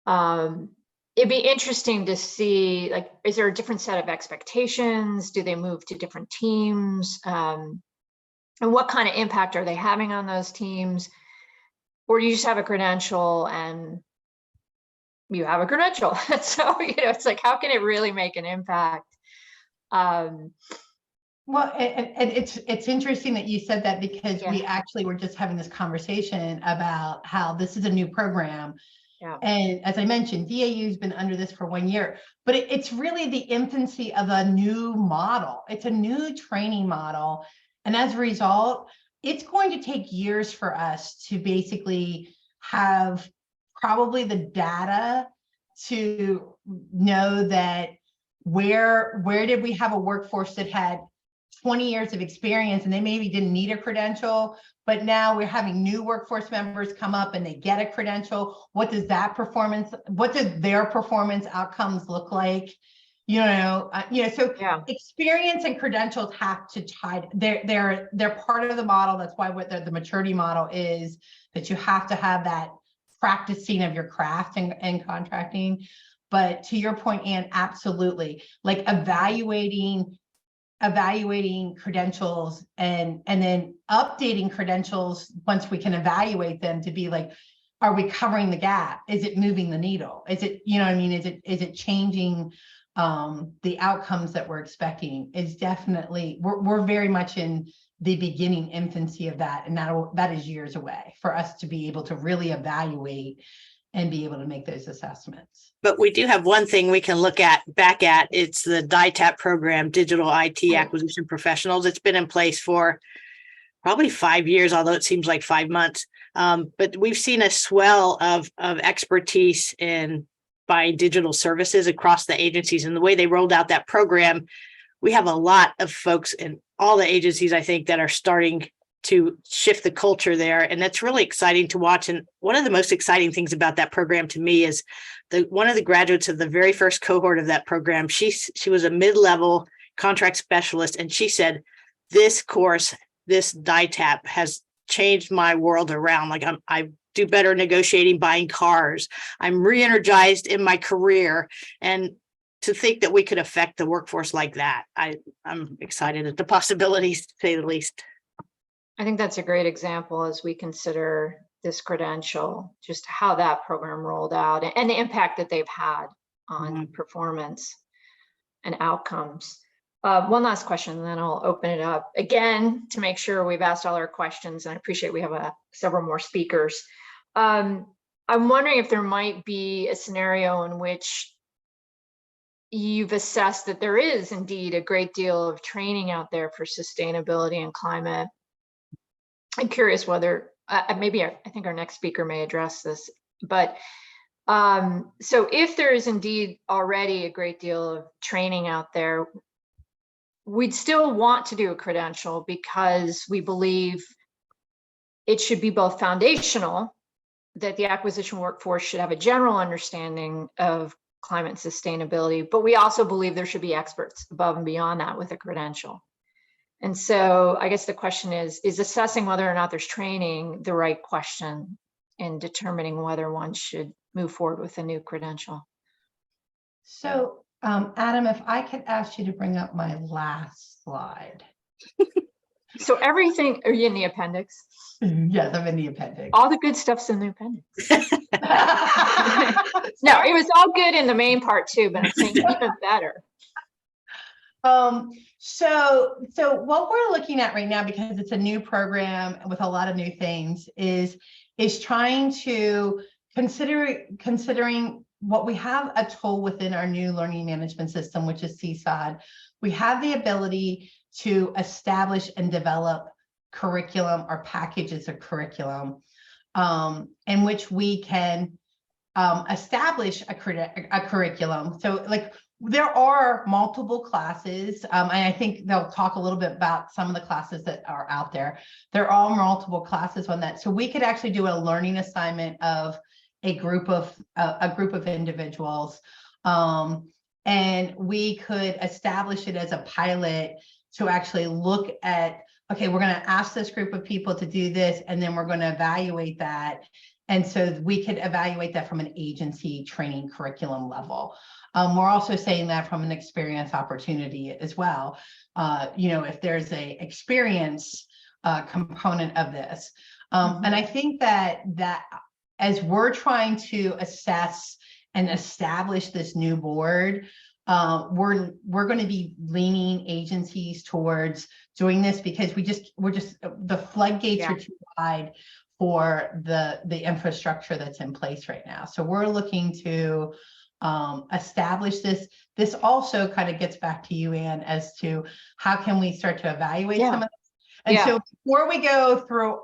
Speaker 3: it'd be interesting to see, like, is there a different set of expectations? Do they move to different teams? And what kind of impact are they having on those teams? Or do you just have a credential and you have a credential? So, you know, it's like, how can it really make an impact?
Speaker 6: Well, and it's interesting that you said that, because
Speaker 3: Yeah.
Speaker 6: we actually were just having this conversation about how this is a new program.
Speaker 3: Yeah.
Speaker 6: And as I mentioned, DAU's been under this for 1 year, but it's really the infancy of a new model. It's a new training model. And as a result, it's going to take years for us to basically have probably the data to know that where did we have a workforce that had 20 years of experience and they maybe didn't need a credential, but now we're having new workforce members come up and they get a credential. What does their performance outcomes look like? So
Speaker 3: Yeah.
Speaker 6: experience and credentials have to tie. They're part of the model. That's why what the maturity model is, that you have to have that practicing of your craft and contracting. But to your point, Anne, absolutely, like evaluating credentials and then updating credentials once we can evaluate them to be like, are we covering the gap? Is it moving the needle? Is it, is it changing the outcomes that we're expecting? Is definitely, we're very much in the beginning infancy of that. And that is years away for us to be able to really evaluate and be able to make those assessments.
Speaker 5: But we do have one thing we can look back at. It's the DITAP program, Digital IT Acquisition Professionals. It's been in place for probably 5 years, although it seems like 5 months. But we've seen a swell of expertise in buying digital services across the agencies. And the way they rolled out that program, we have a lot of folks in all the agencies, I think, that are starting to shift the culture there. And that's really exciting to watch. And one of the most exciting things about that program to me is one of the graduates of the very first cohort of that program, she was a mid-level contract specialist. And she said, this course, this DITAP has changed my world around. Like I do better negotiating, buying cars. I'm re-energized in my career. And to think that we could affect the workforce like that, I'm excited at the possibilities, to say the least.
Speaker 3: I think that's a great example as we consider this credential, just how that program rolled out and the impact that they've had on performance and outcomes. One last question, and then I'll open it up again to make sure we've asked all our questions. And I appreciate we have several more speakers. I'm wondering if there might be a scenario in which you've assessed that there is indeed a great deal of training out there for sustainability and climate. I'm curious whether maybe I think our next speaker may address this, but so if there is indeed already a great deal of training out there, we'd still want to do a credential because we believe it should be both foundational, that the acquisition workforce should have a general understanding of climate and sustainability, but we also believe there should be experts above and beyond that with a credential. And so I guess the question is assessing whether or not there's training the right question in determining whether one should move forward with a new credential?
Speaker 6: So, Adam, if I could ask you to bring up my last slide.
Speaker 3: So everything, are you in the appendix?
Speaker 6: Yes, I'm in the appendix.
Speaker 3: All the good stuff's in the appendix. No, it was all good in the main part too, but I'm saying even better.
Speaker 6: So what we're looking at right now, because it's a new program with a lot of new things, is trying to considering we have a tool within our new learning management system, which is CSOD. We have the ability to establish and develop curriculum or packages of curriculum in which we can establish a curriculum. So like there are multiple classes, and I think they'll talk a little bit about some of the classes that are out there. There are multiple classes on that. So we could actually do a learning assignment of a group of individuals, and we could establish it as a pilot to actually look at, okay, we're going to ask this group of people to do this, and then we're going to evaluate that. And so we could evaluate that from an agency training curriculum level. We're also saying that from an experience opportunity as well. If there's a experience component of this. And I think that as we're trying to assess and establish this new board, we're going to be leaning agencies towards doing this because we're just the floodgates are too wide for the infrastructure that's in place right now. So we're looking to establish this. This also kind of gets back to you, Anne, as to how can we start to evaluate some of this. And so before we go through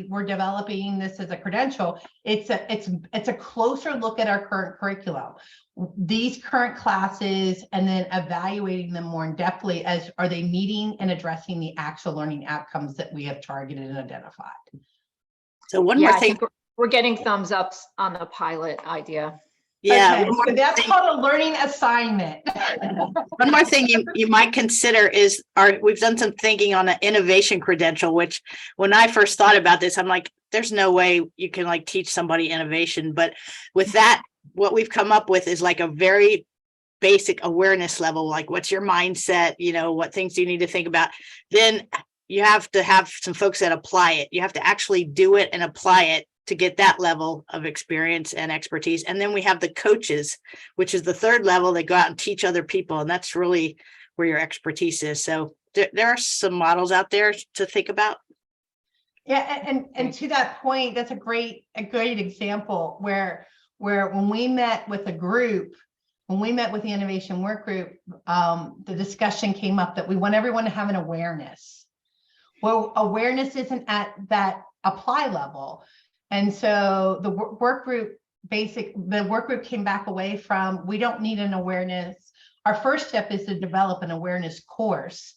Speaker 6: we're developing this as a credential, it's a closer look at our current curriculum, these current classes, and then evaluating them more in depthly as are they meeting and addressing the actual learning outcomes that we have targeted and identified.
Speaker 5: So one more
Speaker 3: I
Speaker 5: thing.
Speaker 3: think we're getting thumbs ups on the pilot idea.
Speaker 5: Yeah.
Speaker 6: Okay, so that's called a learning assignment.
Speaker 5: One more thing you might consider is we've done some thinking on an innovation credential, which when I first thought about this, I'm like, there's no way you can like teach somebody innovation. But with that, what we've come up with is like a very basic awareness level, like what's your mindset, what things do you need to think about? Then you have to have some folks that apply it. You have to actually do it and apply it to get that level of experience and expertise. And then we have the coaches, which is the third level. They go out and teach other people. And that's really where your expertise is. So there are some models out there to think about.
Speaker 6: Yeah, and to that point, that's a great example where when we met with a group, when we met with the innovation work group, the discussion came up that we want everyone to have an awareness. Well, awareness isn't at that apply level. And so the work group came back away from, we don't need an awareness. Our first step is to develop an awareness course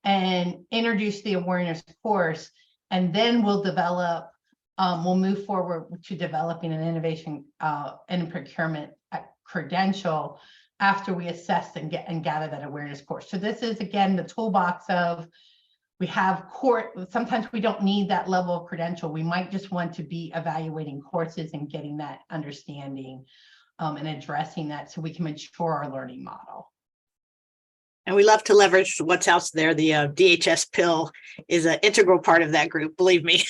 Speaker 6: and introduce the awareness course. And then we'll move forward to developing an innovation and procurement credential after we assess and gather that awareness course. So this is, again, the toolbox of, we have sometimes we don't need that level of credential. We might just want to be evaluating courses and getting that understanding and addressing that so we can mature our learning model.
Speaker 5: And we love to leverage what's out there. The DHS pill is an integral part of that group, believe me.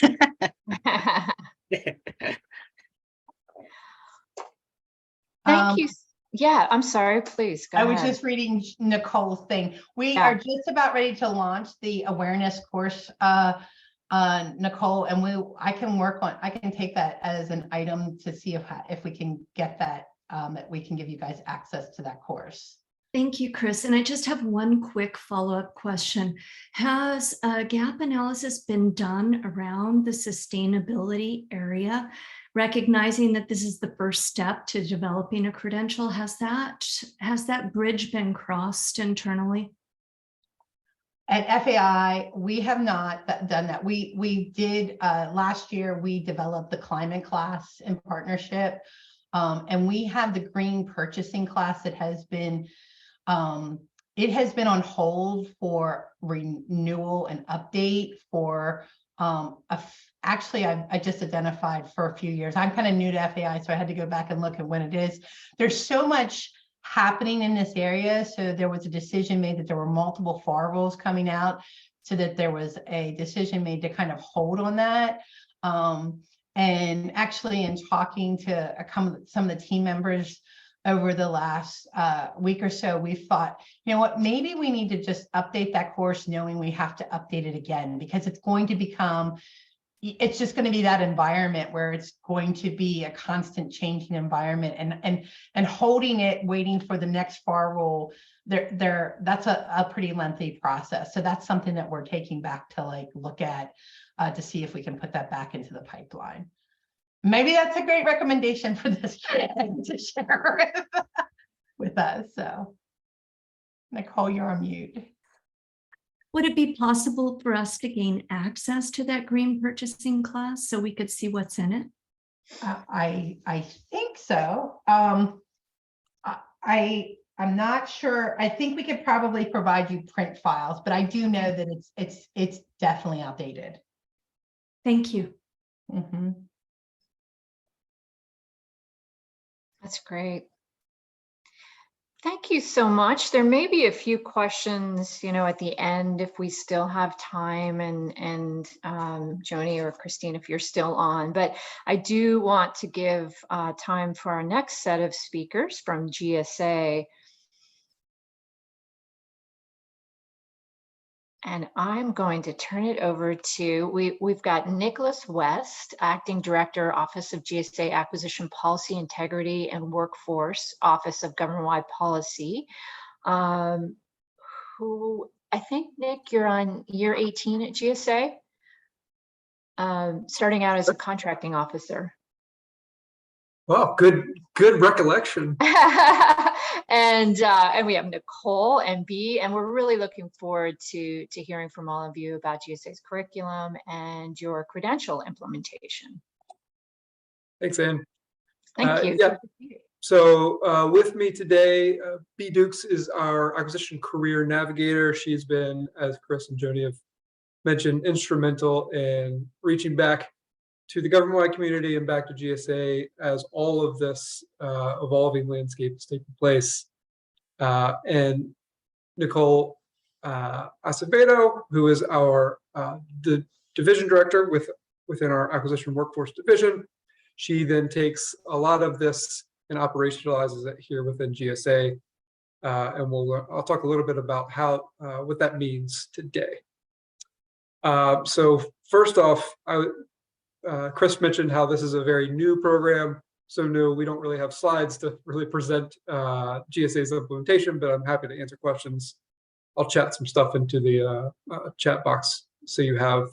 Speaker 3: Thank you. Yeah, I'm sorry, please go ahead.
Speaker 6: I was just reading Nicole's thing. We are just about ready to launch the awareness course, Nicole, and I can take that as an item to see if we can get that, that we can give you guys access to that course.
Speaker 2: Thank you, Chris. And I just have one quick follow-up question. Has a gap analysis been done around the sustainability area, recognizing that this is the first step to developing a credential? Has that bridge been crossed internally?
Speaker 6: At FAI, we have not done that. We did last year, we developed the climate class in partnership, and we have the green purchasing class that has been it has been on hold for renewal and update for actually I just identified for a few years. I'm kind of new to FAI, so I had to go back and look at when it is. There's so much happening in this area. So there was a decision made that there were multiple FAR rules coming out, so that there was a decision made to kind of hold on that. And actually in talking to some of the team members over the last week or so, we thought, you know what, maybe we need to just update that course knowing we have to update it again, because it's going to become it's just going to be that environment where it's going to be a constant changing environment, and holding it, waiting for the next FAR rule. That's a pretty lengthy process. So that's something that we're taking back to like look at to see if we can put that back into the pipeline. Maybe that's a great recommendation for this to share with us. So Nicole, you're on mute.
Speaker 2: Would it be possible for us to gain access to that green purchasing class so we could see what's in it?
Speaker 6: I think so. I'm not sure. I think we could probably provide you print files, but I do know that it's definitely outdated.
Speaker 2: Thank you.
Speaker 6: Mm-hmm.
Speaker 3: That's great. Thank you so much. There may be a few questions, at the end if we still have time, and Joni or Christine, if you're still on. But I do want to give time for our next set of speakers from GSA. And I'm going to turn it over to, we've got Nicholas West, Acting Director, Office of GSA Acquisition Policy, Integrity, and Workforce, Office of Government-Wide Policy, who I think, Nick, you're on year 18 at GSA, starting out as a contracting officer.
Speaker 9: Wow, good recollection.
Speaker 3: And we have Nicole and B, and we're really looking forward to hearing from all of you about GSA's curriculum and your credential implementation.
Speaker 9: Thanks, Ann.
Speaker 3: Thank you.
Speaker 9: Yeah. So with me today, B Dukes is our acquisition career navigator. She's been, as Chris and Joni have mentioned, instrumental in reaching back to the government-wide community and back to GSA as all of this evolving landscape is taking place. And Nicole Acevedo, who is our the division director within our acquisition workforce division, she then takes a lot of this and operationalizes it here within GSA. And I'll talk a little bit about how what that means today. So first off, Chris mentioned how this is a very new program. So new, we don't really have slides to really present GSA's implementation, but I'm happy to answer questions. I'll chat some stuff into the chat box so you have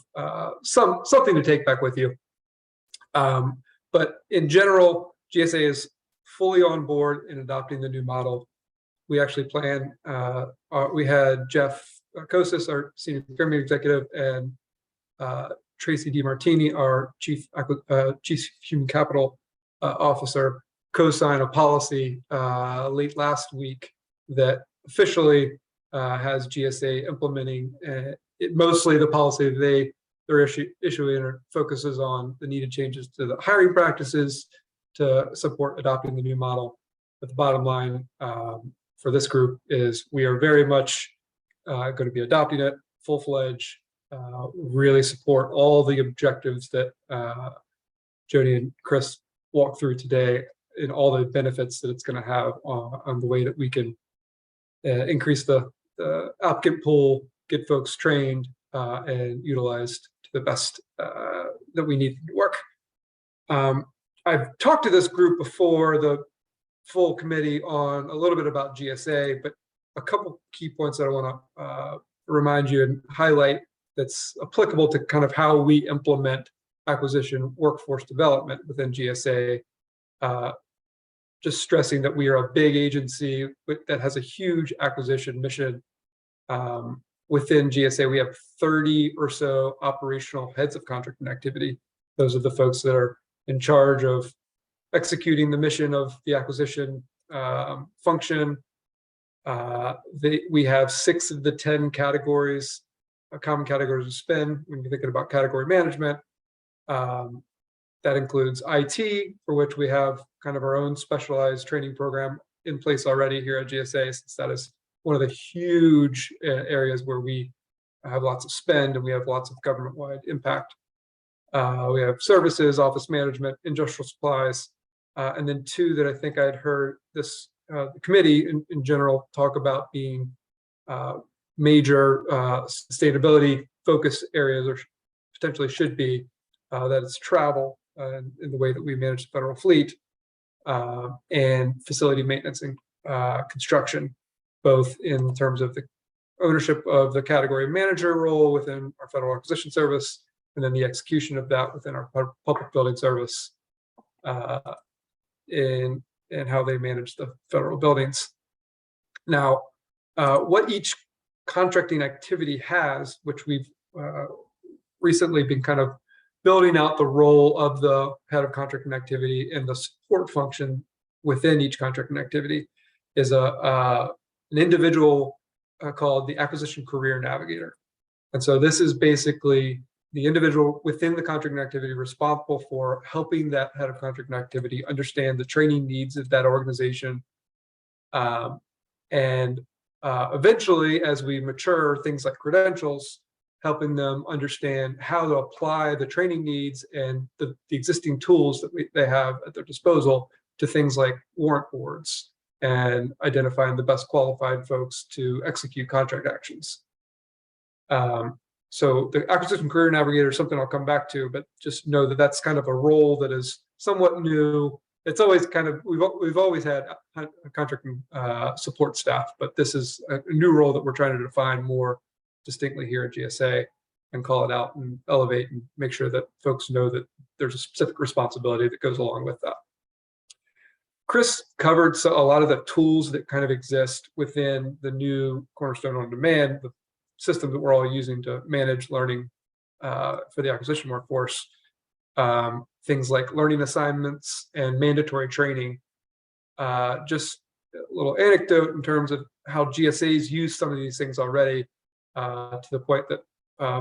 Speaker 9: something to take back with you. But in general, GSA is fully on board in adopting the new model. We actually plan, we had Jeff Kosis, our senior procurement executive, and Tracy DiMartini, our chief human capital officer, co-sign a policy late last week that officially has GSA implementing mostly the policy they're issuing focuses on the needed changes to the hiring practices to support adopting the new model. But the bottom line for this group is we are very much going to be adopting it full-fledged. Really support all the objectives that Joni and Chris walked through today and all the benefits that it's going to have on the way that we can increase the applicant pool, get folks trained and utilized to the best that we need to work. I've talked to this group before, the full committee, on a little bit about GSA, but a couple key points that I want to remind you and highlight that's applicable to kind of how we implement acquisition workforce development within GSA. Just stressing that we are a big agency that has a huge acquisition mission. Within GSA, we have 30 or so operational heads of contract and activity. Those are the folks that are in charge of executing the mission of the acquisition function. We have 6 of the 10 categories, common categories of spend when you're thinking about category management. That includes IT, for which we have kind of our own specialized training program in place already here at GSA, since that is one of the huge areas where we have lots of spend and we have lots of government-wide impact. We have services, office management, industrial supplies, and then 2 that I think I'd heard this committee in general talk about being major sustainability focus areas, or potentially should be, that is travel in the way that we manage the federal fleet, and facility maintenance and construction, both in terms of the ownership of the category manager role within our federal acquisition service, and then the execution of that within our public building service, in how they manage the federal buildings. Now, what each contracting activity has, which we've recently been kind of building out the role of the head of contracting activity and the support function within each contracting activity, is an individual called the Acquisition Career Navigator. And so this is basically the individual within the contracting activity responsible for helping that head of contracting activity understand the training needs of that organization. Eventually, as we mature, things like credentials, helping them understand how to apply the training needs and the existing tools that they have at their disposal to things like warrant boards and identifying the best qualified folks to execute contract actions. So the Acquisition Career Navigator is something I'll come back to, but just know that that's kind of a role that is somewhat new. It's always kind of, we've always had a contracting support staff, but this is a new role that we're trying to define more distinctly here at GSA and call it out and elevate and make sure that folks know that there's a specific responsibility that goes along with that. Chris covered a lot of the tools that kind of exist within the new Cornerstone On Demand, the system that we're all using to manage learning for the acquisition workforce. Things like learning assignments and mandatory training. Just a little anecdote in terms of how GSAs use some of these things already, to the point that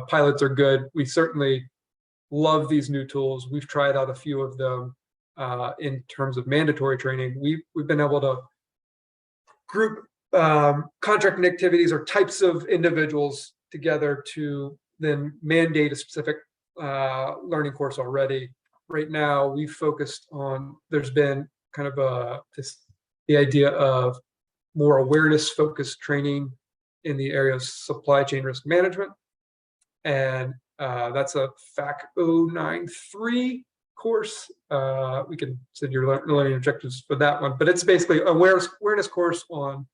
Speaker 9: pilots are good. We certainly love these new tools. We've tried out a few of them. In terms of mandatory training, we've been able to group contracting activities or types of individuals together to then mandate a specific learning course already. Right now, we've focused on, there's been kind of the idea of more awareness-focused training in the area of supply chain risk management. And that's a FAC 093 course. We can send your learning objectives for that one, but it's basically an awareness course on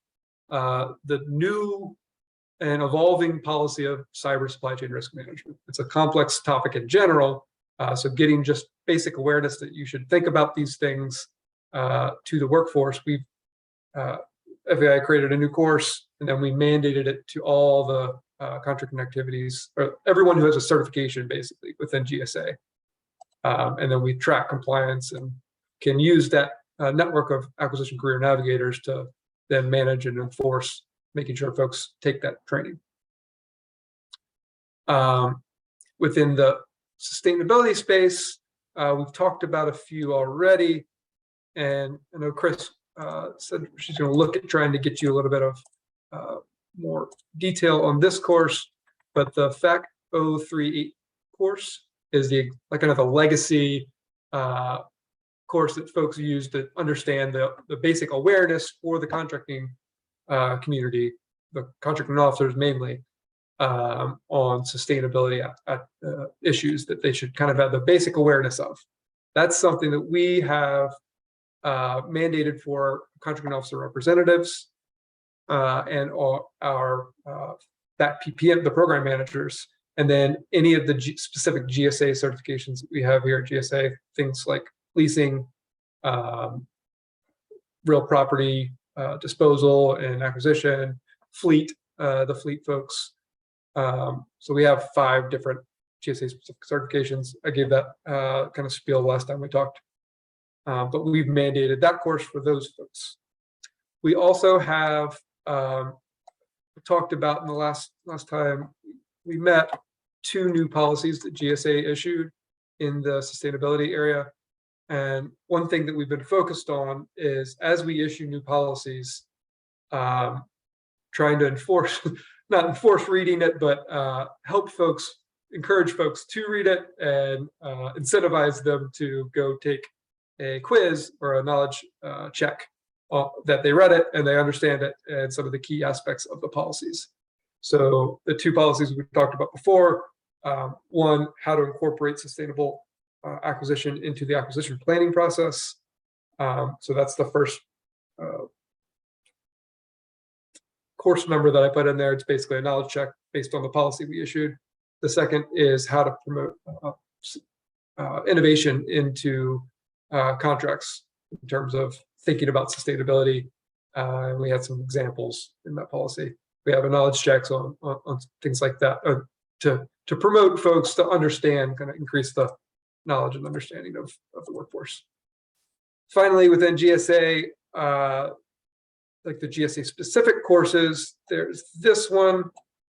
Speaker 9: the new and evolving policy of cyber supply chain risk management. It's a complex topic in general, so getting just basic awareness that you should think about these things to the workforce. We've FAI created a new course, and then we mandated it to all the contracting activities, or everyone who has a certification basically within GSA. And then we track compliance and can use that network of acquisition career navigators to then manage and enforce, making sure folks take that training. Within the sustainability space, we've talked about a few already, and I know Chris said she's going to look at trying to get you a little bit of more detail on this course, but the FAC 038 course is the kind of a legacy course that folks use to understand the basic awareness for the contracting community, the contracting officers mainly, on sustainability issues that they should kind of have the basic awareness of. That's something that we have mandated for contracting officer representatives and our that PPM, the program managers, and then any of the specific GSA certifications that we have here at GSA, things like leasing, real property disposal and acquisition, fleet, the fleet folks. So we have 5 different GSA specific certifications. I gave that kind of spiel last time we talked, but we've mandated that course for those folks. We also have talked about in the last time we met 2 new policies that GSA issued in the sustainability area. And one thing that we've been focused on is, as we issue new policies, trying to enforce, not enforce reading it, but help folks, encourage folks to read it and incentivize them to go take a quiz or a knowledge check that they read it and they understand it and some of the key aspects of the policies. So the 2 policies we talked about before, one, how to incorporate sustainable acquisition into the acquisition planning process. So that's the first course number that I put in there. It's basically a knowledge check based on the policy we issued. The second is how to promote innovation into contracts in terms of thinking about sustainability. And we had some examples in that policy. We have a knowledge checks on things like that to promote folks to understand, kind of increase the knowledge and understanding of the workforce. Finally, within GSA, like the GSA specific courses, there's this one.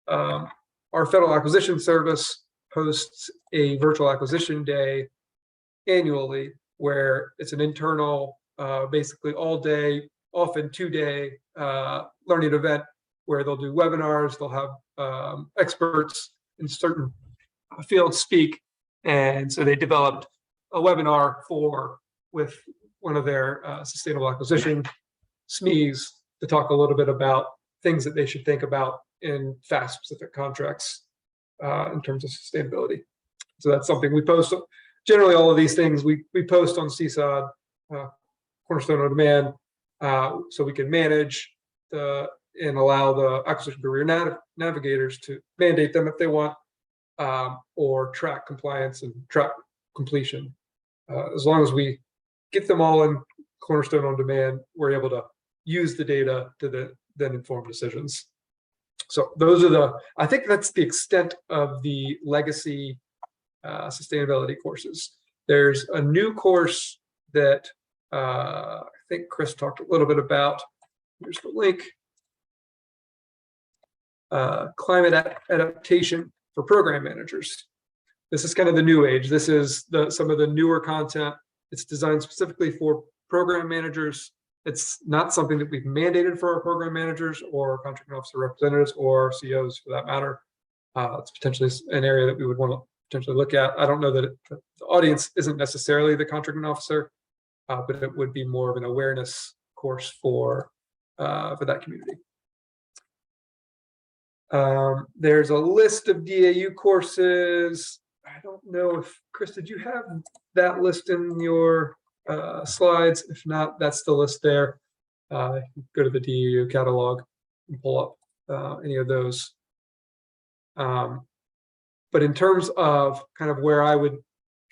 Speaker 9: Our Federal Acquisition Service hosts a virtual acquisition day annually, where it's an internal, basically all day, often 2-day learning event where they'll do webinars, they'll have experts in certain fields speak. And so they developed a webinar with one of their sustainable acquisition SMEs to talk a little bit about things that they should think about in FAC specific contracts in terms of sustainability. So that's something we post. Generally, all of these things we post on CSOD, Cornerstone on Demand, so we can manage and allow the acquisition career navigators to mandate them if they want, or track compliance and track completion. As long as we get them all in Cornerstone on Demand, we're able to use the data to then inform decisions. So those are I think that's the extent of the legacy sustainability courses. There's a new course that I think Chris talked a little bit about. Here's the link. Climate adaptation for program managers. This is kind of the new age. This is some of the newer content. It's designed specifically for program managers. It's not something that we've mandated for our program managers or contracting officer representatives or CEOs for that matter. It's potentially an area that we would want to potentially look at. I don't know that the audience isn't necessarily the contracting officer, but it would be more of an awareness course for that community. There's a list of DAU courses. I don't know if, Chris, did you have that list in your slides? If not, that's the list there. Go to the DAU catalog and pull up any of those. But in terms of kind of where I would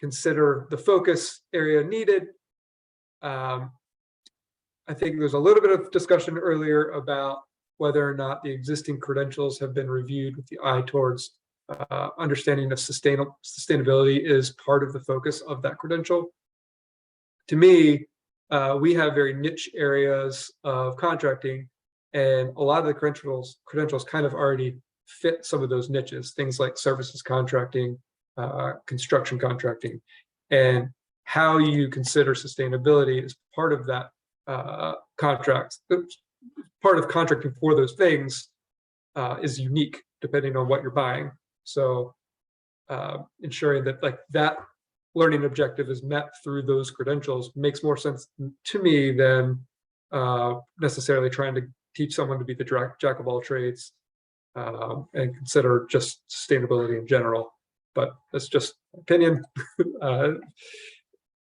Speaker 9: consider the focus area needed, I think there's a little bit of discussion earlier about whether or not the existing credentials have been reviewed with the eye towards understanding of sustainability is part of the focus of that credential. To me, we have very niche areas of contracting, and a lot of the credentials kind of already fit some of those niches, things like services contracting, construction contracting, and how you consider sustainability as part of that contract. Part of contracting for those things is unique depending on what you're buying. So ensuring that that learning objective is met through those credentials makes more sense to me than necessarily trying to teach someone to be the jack of all trades and consider just sustainability in general. But that's just opinion.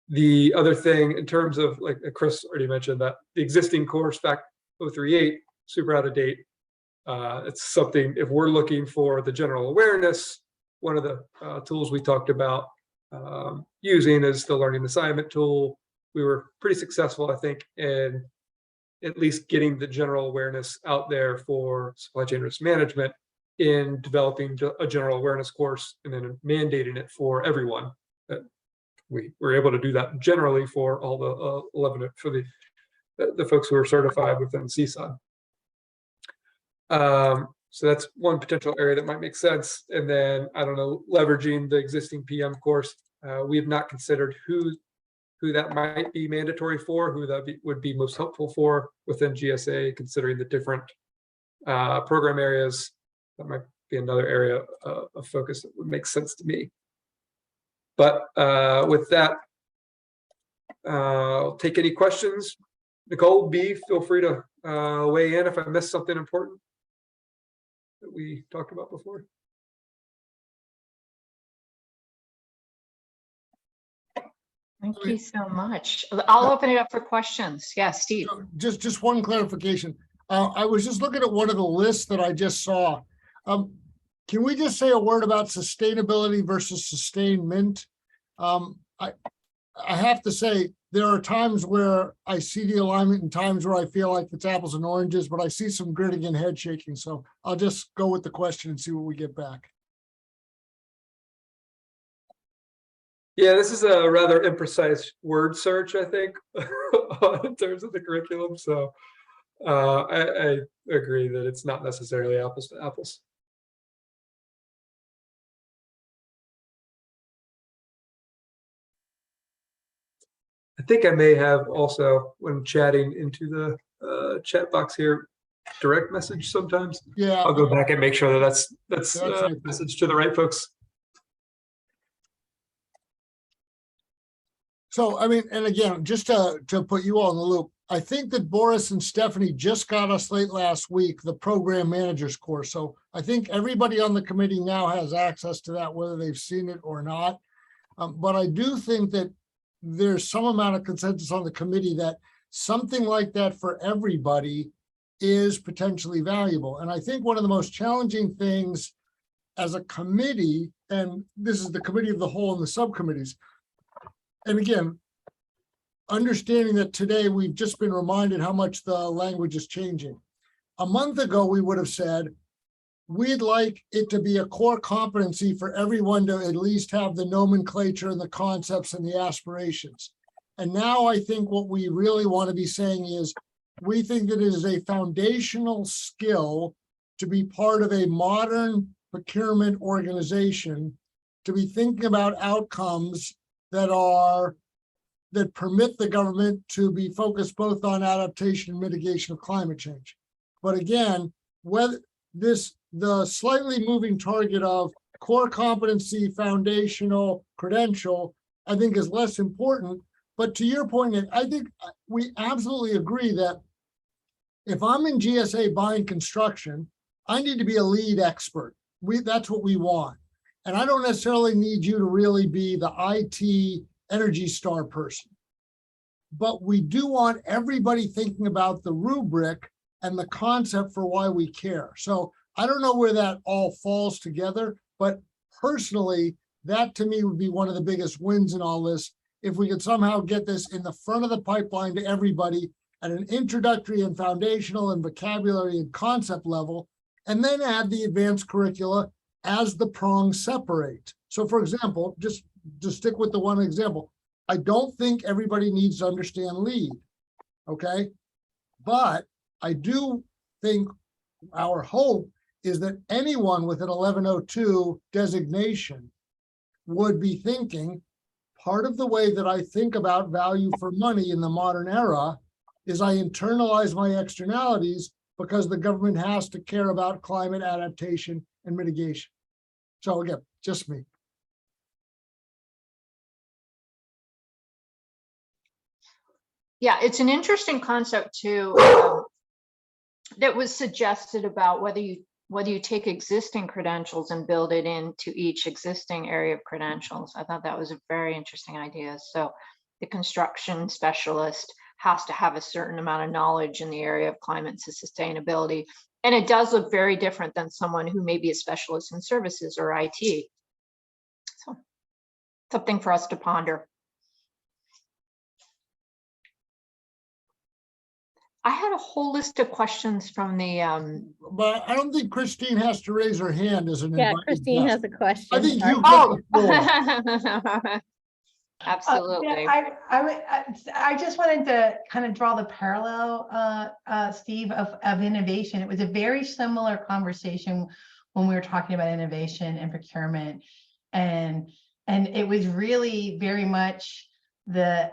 Speaker 9: The other thing in terms of, like Chris already mentioned, that the existing course FAC 038, super out of date. It's something, if we're looking for the general awareness, one of the tools we talked about using is the learning assignment tool. We were pretty successful, I think, in at least getting the general awareness out there for supply chain risk management in developing a general awareness course and then mandating it for everyone. We were able to do that generally for all the 11, for the folks who are certified within CSOD. So that's one potential area that might make sense. And then, I don't know, leveraging the existing PM course. We have not considered who that might be mandatory for, who that would be most helpful for within GSA, considering the different program areas. That might be another area of focus that would make sense to me. But with that, I'll take any questions. Nicole, B, feel free to weigh in if I missed something important that we talked about before.
Speaker 3: Thank you so much. I'll open it up for questions. Yeah, Steve.
Speaker 4: Just one clarification. I was just looking at one of the lists that I just saw. Can we just say a word about sustainability versus sustainment? I have to say, there are times where I see the alignment and times where I feel like it's apples and oranges, but I see some gritting and head shaking. So I'll just go with the question and see what we get back.
Speaker 9: Yeah, this is a rather imprecise word search, I think, in terms of the curriculum. So I agree that it's not necessarily apples to apples. I think I may have also, when chatting into the chat box here, direct message sometimes.
Speaker 4: Yeah.
Speaker 9: I'll go back and make sure that that's
Speaker 4: right.
Speaker 9: message to the right folks.
Speaker 4: So, I mean, and again, just to put you all in the loop, I think that Boris and Stephanie just got us late last week, the program managers course. So I think everybody on the committee now has access to that, whether they've seen it or not. But I do think that there's some amount of consensus on the committee that something like that for everybody is potentially valuable. And I think one of the most challenging things as a committee, and this is the committee of the whole and the subcommittees, and again, understanding that today we've just been reminded how much the language is changing. A month ago, we would have said, we'd like it to be a core competency for everyone to at least have the nomenclature and the concepts and the aspirations. And now I think what we really want to be saying is, we think that it is a foundational skill to be part of a modern procurement organization, to be thinking about outcomes that permit the government to be focused both on adaptation and mitigation of climate change. But again, whether the slightly moving target of core competency, foundational, credential, I think is less important. But to your point, I think we absolutely agree that if I'm in GSA buying construction, I need to be a lead expert. That's what we want. And I don't necessarily need you to really be the IT Energy Star person. But we do want everybody thinking about the rubric and the concept for why we care. So I don't know where that all falls together, but personally, that to me would be one of the biggest wins in all this. If we could somehow get this in the front of the pipeline to everybody at an introductory and foundational and vocabulary and concept level, and then add the advanced curricula as the prongs separate. So for example, just to stick with the one example, I don't think everybody needs to understand lead, okay? But I do think our hope is that anyone with an 1102 designation would be thinking, part of the way that I think about value for money in the modern era is I internalize my externalities because the government has to care about climate adaptation and mitigation. So again, just me.
Speaker 3: Yeah, it's an interesting concept too, that was suggested about whether you take existing credentials and build it into each existing area of credentials. I thought that was a very interesting idea. So the construction specialist has to have a certain amount of knowledge in the area of climate and sustainability. And it does look very different than someone who may be a specialist in services or IT. So something for us to ponder. I had a whole list of questions from the
Speaker 4: But I don't think Christine has to raise her hand as an
Speaker 8: Yeah,
Speaker 4: invited
Speaker 8: Christine
Speaker 4: guest.
Speaker 8: has a question.
Speaker 4: I think
Speaker 8: Sorry.
Speaker 4: you
Speaker 3: oh
Speaker 4: get the floor.
Speaker 3: absolutely.
Speaker 6: I just wanted to kind of draw the parallel, Steve, of innovation. It was a very similar conversation when we were talking about innovation and procurement, and it was really very much the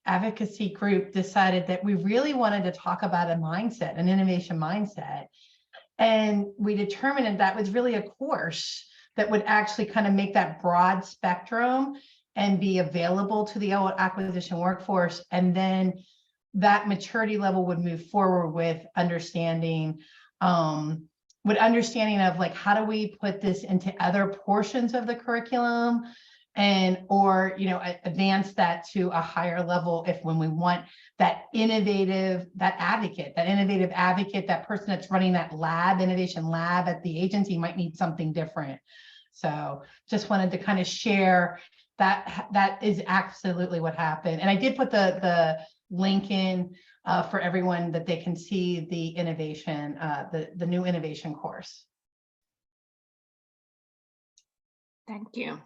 Speaker 6: advocacy group decided that we really wanted to talk about a mindset, an innovation mindset, and we determined that was really a course that would actually kind of make that broad spectrum and be available to the acquisition workforce. And then that maturity level would move forward with understanding of like, how do we put this into other portions of the curriculum or advance that to a higher level if when we want that innovative advocate, that person that's running that innovation lab at the agency might need something different. So just wanted to kind of share that is absolutely what happened. And I did put the link in for everyone that they can see the innovation, the new innovation course.
Speaker 3: Thank you.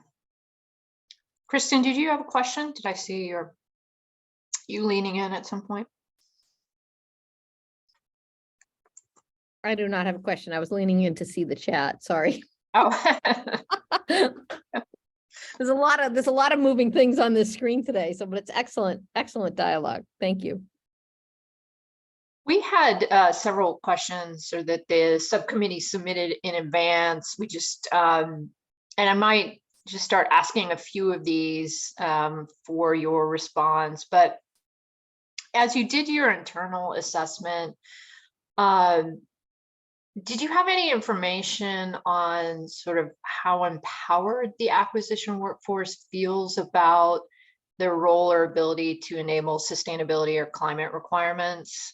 Speaker 3: Kristen, did you have a question? Did I see you leaning in at some point?
Speaker 8: I do not have a question. I was leaning in to see the chat. Sorry.
Speaker 3: Oh.
Speaker 8: There's a lot of moving things on this screen today. So, but it's excellent dialogue. Thank you.
Speaker 3: We had several questions or that the subcommittee submitted in advance. We just, and I might just start asking a few of these for your response. But as you did your internal assessment, did you have any information on sort of how empowered the acquisition workforce feels about their role or ability to enable sustainability or climate requirements?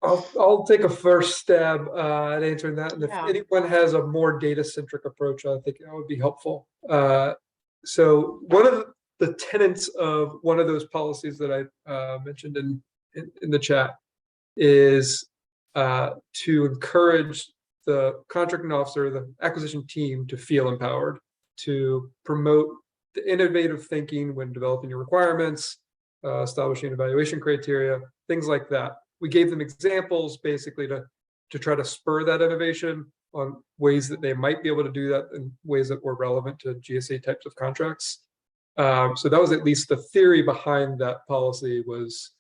Speaker 9: I'll take a first stab at answering that. And if
Speaker 3: Yeah.
Speaker 9: anyone has a more data-centric approach, I think that would be helpful. So one of the tenets of one of those policies that I mentioned in the chat is to encourage the contracting officer, the acquisition team, to feel empowered, to promote the innovative thinking when developing your requirements, establishing evaluation criteria, things like that. We gave them examples basically to try to spur that innovation on ways that they might be able to do that in ways that were relevant to GSA types of contracts. So that was at least the theory behind that policy, was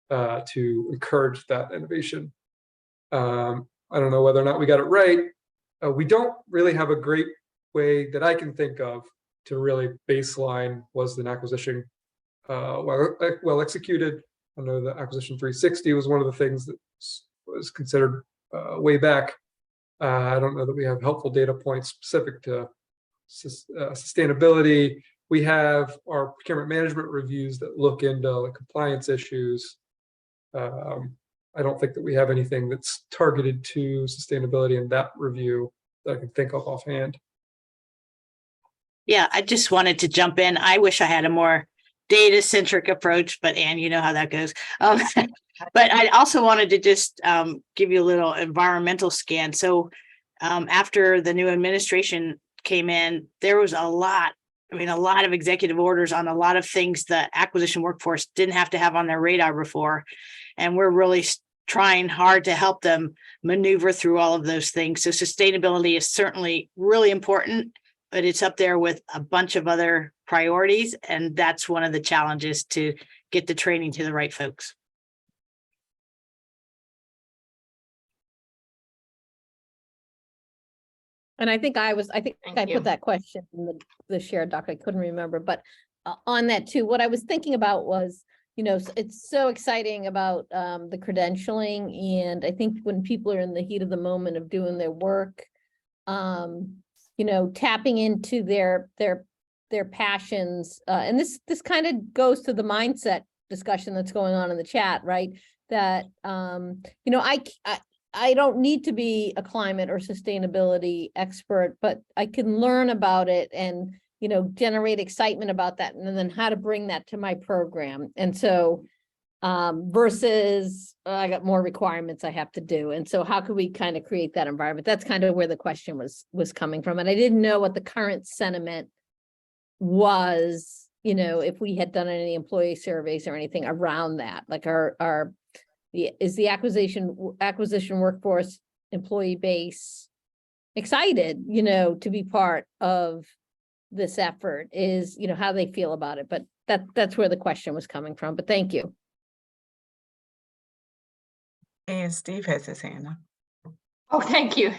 Speaker 9: to encourage that innovation. I don't know whether or not we got it right. We don't really have a great way that I can think of to really baseline was an acquisition well executed. I know the Acquisition 360 was one of the things that was considered way back. I don't know that we have helpful data points specific to sustainability. We have our procurement management reviews that look into like compliance issues. I don't think that we have anything that's targeted to sustainability in that review that I can think of offhand.
Speaker 5: Yeah, I just wanted to jump in. I wish I had a more data-centric approach, but Anne, you know how that goes. But I also wanted to just give you a little environmental scan. So after the new administration came in, there was a lot of executive orders on a lot of things that acquisition workforce didn't have to have on their radar before. And we're really trying hard to help them maneuver through all of those things. So sustainability is certainly really important, but it's up there with a bunch of other priorities. And that's one of the challenges, to get the training to the right folks.
Speaker 8: And I think I
Speaker 3: Thank you.
Speaker 8: put that question in the shared doc. I couldn't remember, but on that too, what I was thinking about was, it's so exciting about the credentialing. And I think when people are in the heat of the moment of doing their work, tapping into their passions, and this kind of goes to the mindset discussion that's going on in the chat, right? That I don't need to be a climate or sustainability expert, but I can learn about it and generate excitement about that, and then how to bring that to my program. And so versus I got more requirements I have to do. And so how could we kind of create that environment? That's kind of where the question was coming from. And I didn't know what the current sentiment was, if we had done any employee surveys or anything around that. Like is the acquisition workforce employee base excited, to be part of this effort? Is, how they feel about it. But that's where the question was coming from. But thank you.
Speaker 1: And Steve has his hand up.
Speaker 3: Oh, thank you.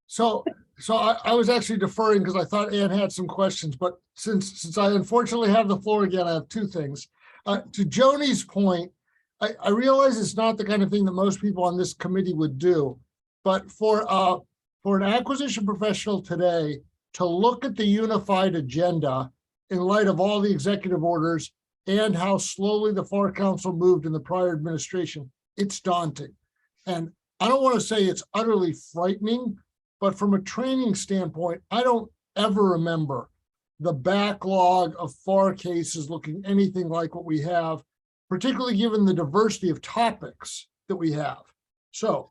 Speaker 4: So I was actually deferring because I thought Ann had some questions, but since I unfortunately have the floor again, I have two things. To Joni's point, I realize it's not the kind of thing that most people on this committee would do, but for for an acquisition professional today to look at the unified agenda in light of all the executive orders and how slowly the FAR Council moved in the prior administration, it's daunting. And I don't want to say it's utterly frightening, but from a training standpoint, I don't ever remember the backlog of FAR cases looking anything like what we have, particularly given the diversity of topics that we have. So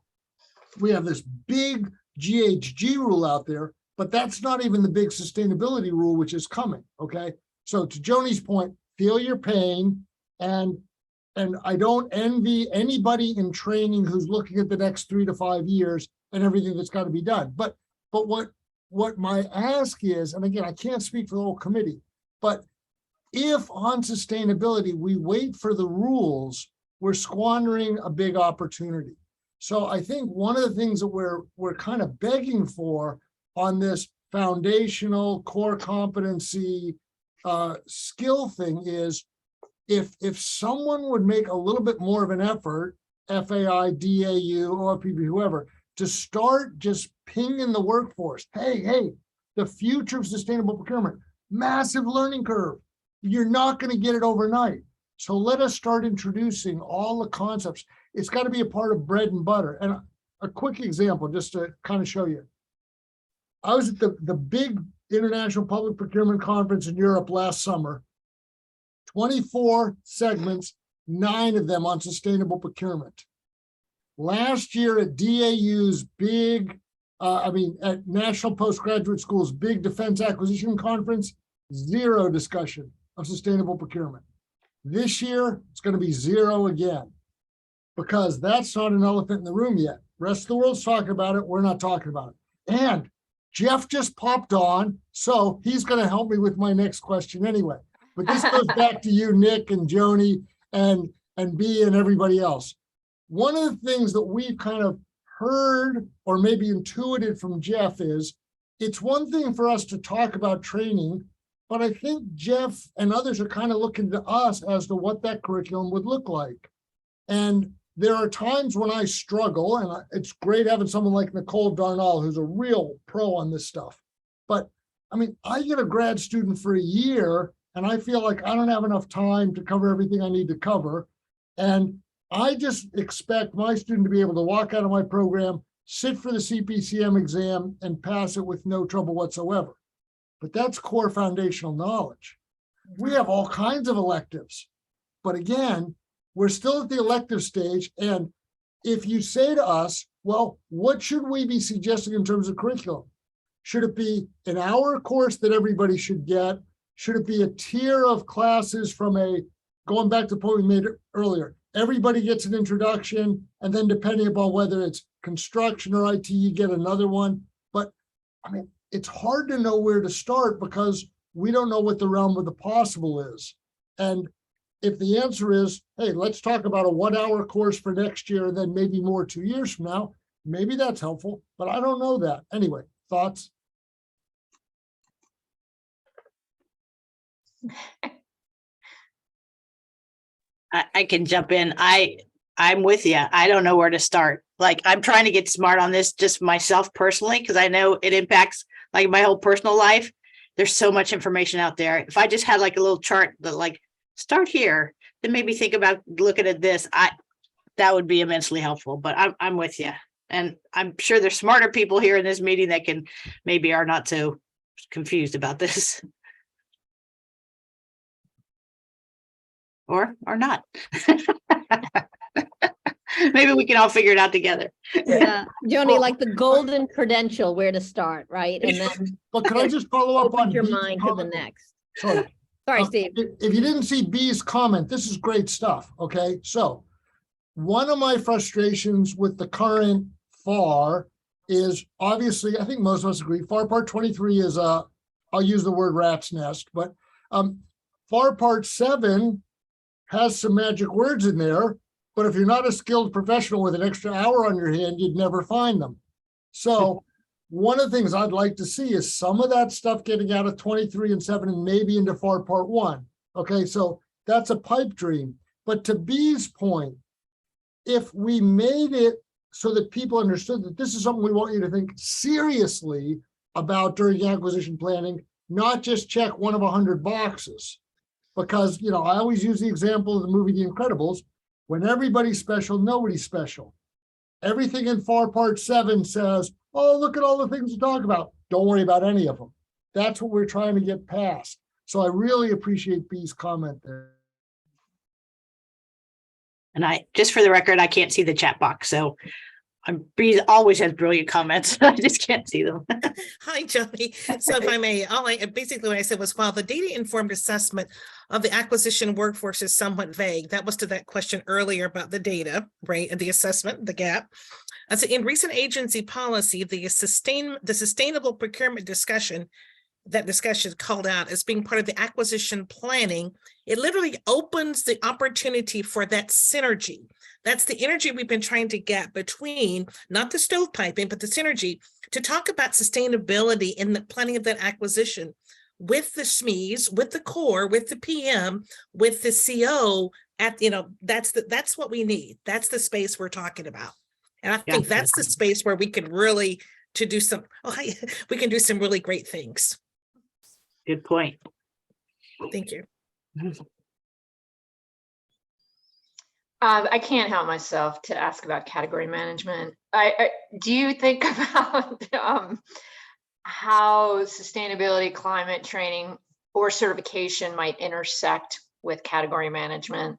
Speaker 4: we have this big GHG rule out there, but that's not even the big sustainability rule, which is coming, okay? So to Joni's point, feel your pain, and I don't envy anybody in training who's looking at the next 3 to 5 years and everything that's got to be done. But what my ask is, and again, I can't speak for the whole committee, but if on sustainability we wait for the rules, we're squandering a big opportunity. So I think one of the things that we're kind of begging for on this foundational core competency skill thing is if someone would make a little bit more of an effort, FAI, DAU, OFPP, whoever, to start just pinging the workforce. Hey, the future of sustainable procurement, massive learning curve. You're not going to get it overnight. So let us start introducing all the concepts. It's got to be a part of bread and butter. And a quick example, just to kind of show you. I was at the big International Public Procurement Conference in Europe last summer. 24 segments, 9 of them on sustainable procurement. Last year at DAU's big, at National Postgraduate School's big Defense Acquisition Conference, 0 discussion of sustainable procurement. This year, it's going to be 0 again, because that's not an elephant in the room yet. Rest of the world's talking about it. We're not talking about it. And Jeff just popped on, so he's going to help me with my next question anyway. But this goes back to you, Nick and Joni and B and everybody else. One of the things that we've kind of heard or maybe intuited from Jeff is it's one thing for us to talk about training, but I think Jeff and others are kind of looking to us as to what that curriculum would look like. And there are times when I struggle, and it's great having someone like Nicole Darnall, who's a real pro on this stuff. But I mean, I get a grad student for a year, and I feel like I don't have enough time to cover everything I need to cover. And I just expect my student to be able to walk out of my program, sit for the CPCM exam, and pass it with no trouble whatsoever. But that's core foundational knowledge. We have all kinds of electives. But again, we're still at the elective stage. And if you say to us, well, what should we be suggesting in terms of curriculum? Should it be an hour course that everybody should get? Should it be a tier of classes from going back to the point we made earlier, everybody gets an introduction, and then depending upon whether it's construction or IT, you get another one. But I mean, it's hard to know where to start because we don't know what the realm of the possible is. And if the answer is, hey, let's talk about a 1-hour course for next year, and then maybe more 2 years from now, maybe that's helpful, but I don't know that. Anyway, thoughts?
Speaker 5: I can jump in. I'm with you. I don't know where to start. Like, I'm trying to get smart on this just myself personally, because I know it impacts like my whole personal life. There's so much information out there. If I just had like a little chart that like start here, then maybe think about looking at this, that would be immensely helpful. But I'm with you. And I'm sure there's smarter people here in this meeting that can maybe are not so confused about this. Or not. Maybe we can all figure it out together.
Speaker 8: Yeah, Joni, like the golden credential, where to start, right? And then
Speaker 4: But can I just follow up on
Speaker 8: your
Speaker 4: B's
Speaker 8: mind to the
Speaker 4: comment?
Speaker 8: next.
Speaker 4: Sorry,
Speaker 8: Steve.
Speaker 4: If you didn't see B's comment, this is great stuff, okay? So one of my frustrations with the current FAR is obviously, I think most of us agree, FAR Part 23 is I'll use the word rat's nest, but FAR Part 7 has some magic words in there, but if you're not a skilled professional with an extra hour on your hand, you'd never find them. So one of the things I'd like to see is some of that stuff getting out of 23 and 7 and maybe into FAR Part 1. Okay, so that's a pipe dream. But to B's point, if we made it so that people understood that this is something we want you to think seriously about during acquisition planning, not just check one of 100 boxes. Because, you know, I always use the example of the movie The Incredibles. When everybody's special, nobody's special. Everything in FAR Part 7 says, oh, look at all the things to talk about. Don't worry about any of them. That's what we're trying to get past. So I really appreciate B's comment there.
Speaker 5: And just for the record, I can't see the chat box. So Bree always has brilliant comments. I just can't see them.
Speaker 10: Hi, Jody. So if I may, basically what I said was, while the data-informed assessment of the acquisition workforce is somewhat vague, that was to that question earlier about the data, right, and the assessment, the gap. So in recent agency policy, the sustainable procurement discussion, that discussion called out as being part of the acquisition planning. It literally opens the opportunity for that synergy. That's the energy we've been trying to get between, not the stovepiping, but the synergy to talk about sustainability in the planning of that acquisition with the SMEs, with the core, with the PM, with the CO. That's what we need. That's the space we're talking about. And I think that's the space where we can really we can do some really great things.
Speaker 5: Good point.
Speaker 10: Thank you.
Speaker 3: I can't help myself to ask about category management. Do you think about how sustainability, climate training, or certification might intersect with category management?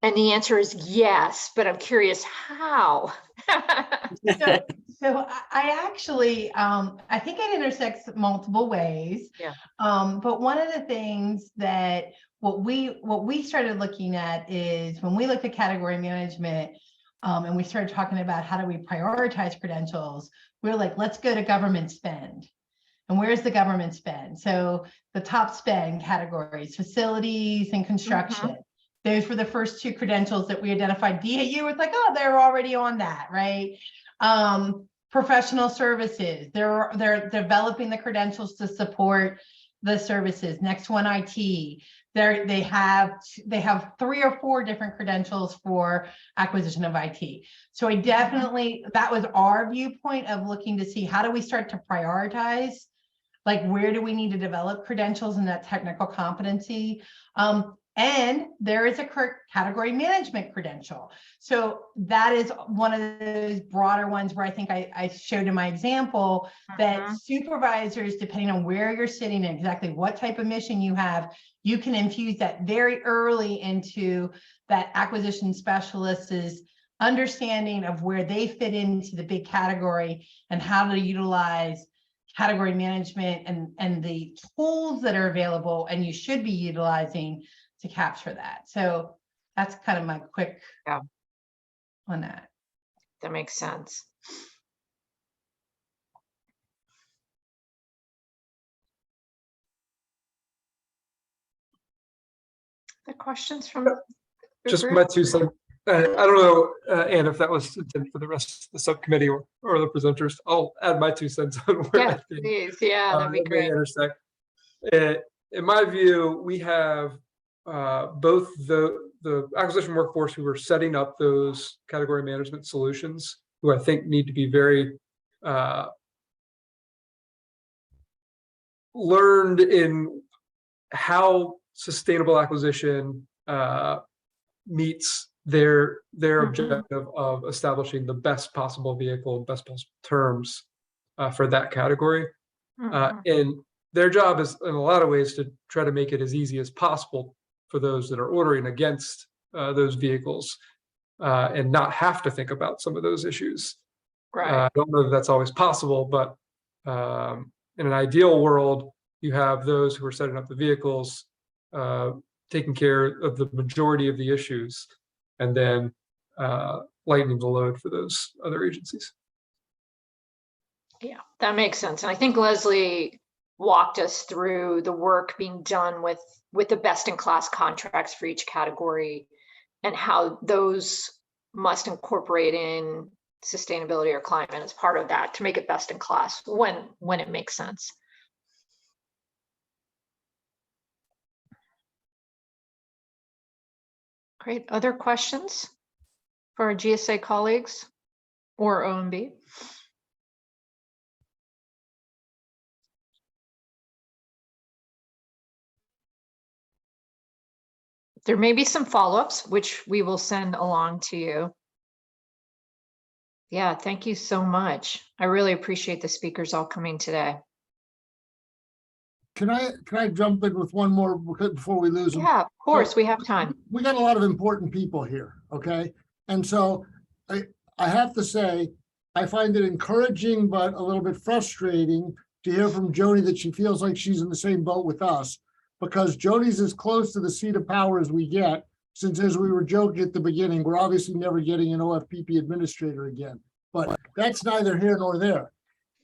Speaker 3: And the answer is yes, but I'm curious how.
Speaker 6: So I actually, I think it intersects multiple ways.
Speaker 3: Yeah.
Speaker 6: But one of the things that what we started looking at is when we looked at category management, and we started talking about how do we prioritize credentials, we were like, let's go to government spend. And where's the government spend? So the top spend categories, facilities and construction. Those were the first two credentials that we identified. DAU was like, oh, they're already on that, right? Professional services, they're developing the credentials to support the services. Next one, IT. They have 3 or 4 different credentials for acquisition of IT. So I definitely, that was our viewpoint of looking to see how do we start to prioritize, like where do we need to develop credentials in that technical competency. And there is a category management credential. So that is one of those broader ones where I think I showed in my example that supervisors, depending on where you're sitting and exactly what type of mission you have, you can infuse that very early into that acquisition specialist's understanding of where they fit into the big category and how to utilize category management and the tools that are available and you should be utilizing to capture that. So that's kind of my quick on that.
Speaker 3: That makes sense. The questions from
Speaker 9: Just my 2 cents. I don't know, Anne, if that was intended for the rest of the subcommittee or the presenters. I'll add my 2 cents on where I think
Speaker 3: please. Yeah, that'd be great.
Speaker 9: intersect. In my view, we have both the acquisition workforce who are setting up those category management solutions, who I think need to be very learned in how sustainable acquisition meets their objective of establishing the best possible vehicle, best possible terms for that category. And their job is in a lot of ways to try to make it as easy as possible for those that are ordering against those vehicles and not have to think about some of those issues.
Speaker 3: Right.
Speaker 9: I don't know that that's always possible, but in an ideal world, you have those who are setting up the vehicles, taking care of the majority of the issues, and then lightening the load for those other agencies.
Speaker 3: Yeah, that makes sense. And I think Leslie walked us through the work being done with the best-in-class contracts for each category and how those must incorporate in sustainability or climate as part of that to make it best in class when it makes sense. Great. Other questions? for our GSA colleagues or OMB? There may be some follow-ups, which we will send along to you. Yeah, thank you so much. I really appreciate the speakers all coming today.
Speaker 4: Can I jump in with one more before we lose them?
Speaker 3: Yeah, of course, we have time.
Speaker 4: We got a lot of important people here, okay? And so I have to say, I find it encouraging, but a little bit frustrating to hear from Joni that she feels like she's in the same boat with us, because Joni's as close to the seat of power as we get, since as we were joking at the beginning, we're obviously never getting an OFPP administrator again, but that's neither here nor there.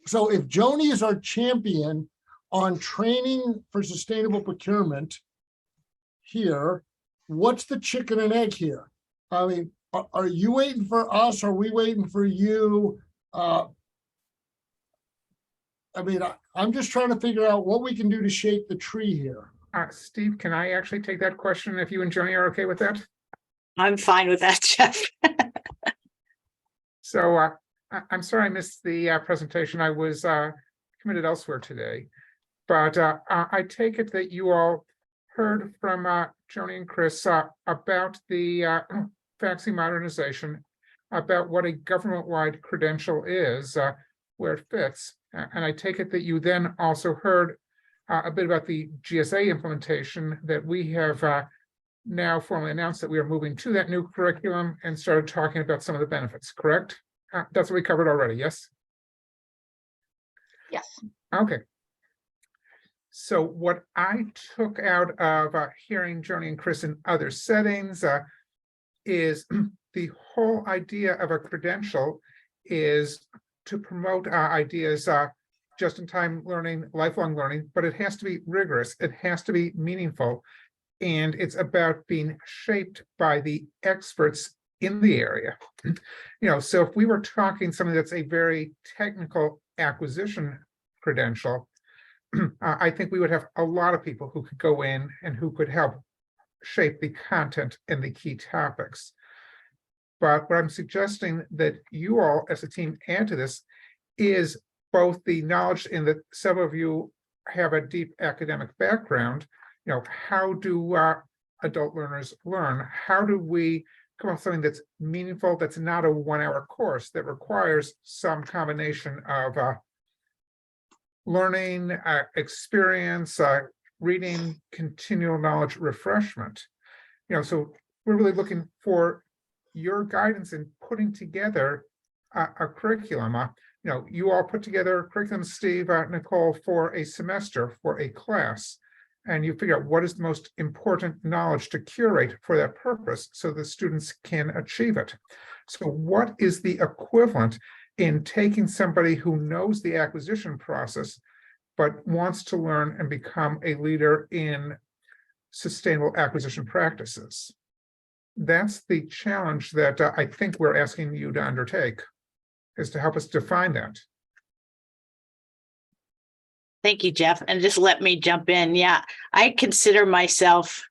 Speaker 4: So if Joni is our champion on training for sustainable procurement here, what's the chicken and egg here? I mean, are you waiting for us? Are we waiting for you? I mean, I'm just trying to figure out what we can do to shake the tree here.
Speaker 11: Steve, can I actually take that question if you and Joni are okay with that?
Speaker 5: I'm fine with that, Jeff.
Speaker 11: So I'm sorry I missed the presentation. I was committed elsewhere today. But I take it that you all heard from Joni and Chris about the FAC modernization, about what a government-wide credential is, where it fits. And I take it that you then also heard a bit about the GSA implementation, that we have now formally announced that we are moving to that new curriculum and started talking about some of the benefits, correct? That's what we covered already, yes?
Speaker 3: Yes.
Speaker 11: Okay. So what I took out of hearing Joni and Chris in other settings is the whole idea of a credential is to promote ideas, just-in-time learning, lifelong learning, but it has to be rigorous, it has to be meaningful, and it's about being shaped by the experts in the area. So if we were talking something that's a very technical acquisition credential, I think we would have a lot of people who could go in and who could help shape the content and the key topics. But what I'm suggesting that you all as a team add to this is both the knowledge in that several of you have a deep academic background. How do adult learners learn? How do we come up with something that's meaningful, that's not a 1-hour course, that requires some combination of learning, experience, reading, continual knowledge refreshment. So we're really looking for your guidance in putting together a curriculum. You all put together a curriculum, Steve, Nicole, for a semester, for a class, and you figure out what is the most important knowledge to curate for that purpose so the students can achieve it. So what is the equivalent in taking somebody who knows the acquisition process, but wants to learn and become a leader in sustainable acquisition practices? That's the challenge that I think we're asking you to undertake, is to help us define that.
Speaker 5: Thank you, Jeff. And just let me jump in. Yeah, I consider myself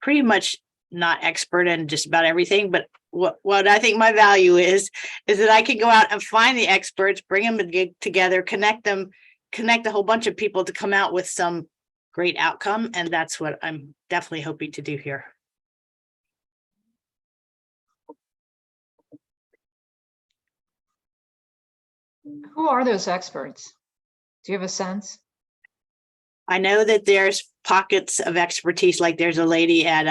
Speaker 5: pretty much not expert in just about everything, but what I think my value is that I can go out and find the experts, bring them together, connect a whole bunch of people to come out with some great outcome. And that's what I'm definitely hoping to do here.
Speaker 3: Who are those experts? Do you have a sense?
Speaker 5: I know that there's pockets of expertise, like there's a lady at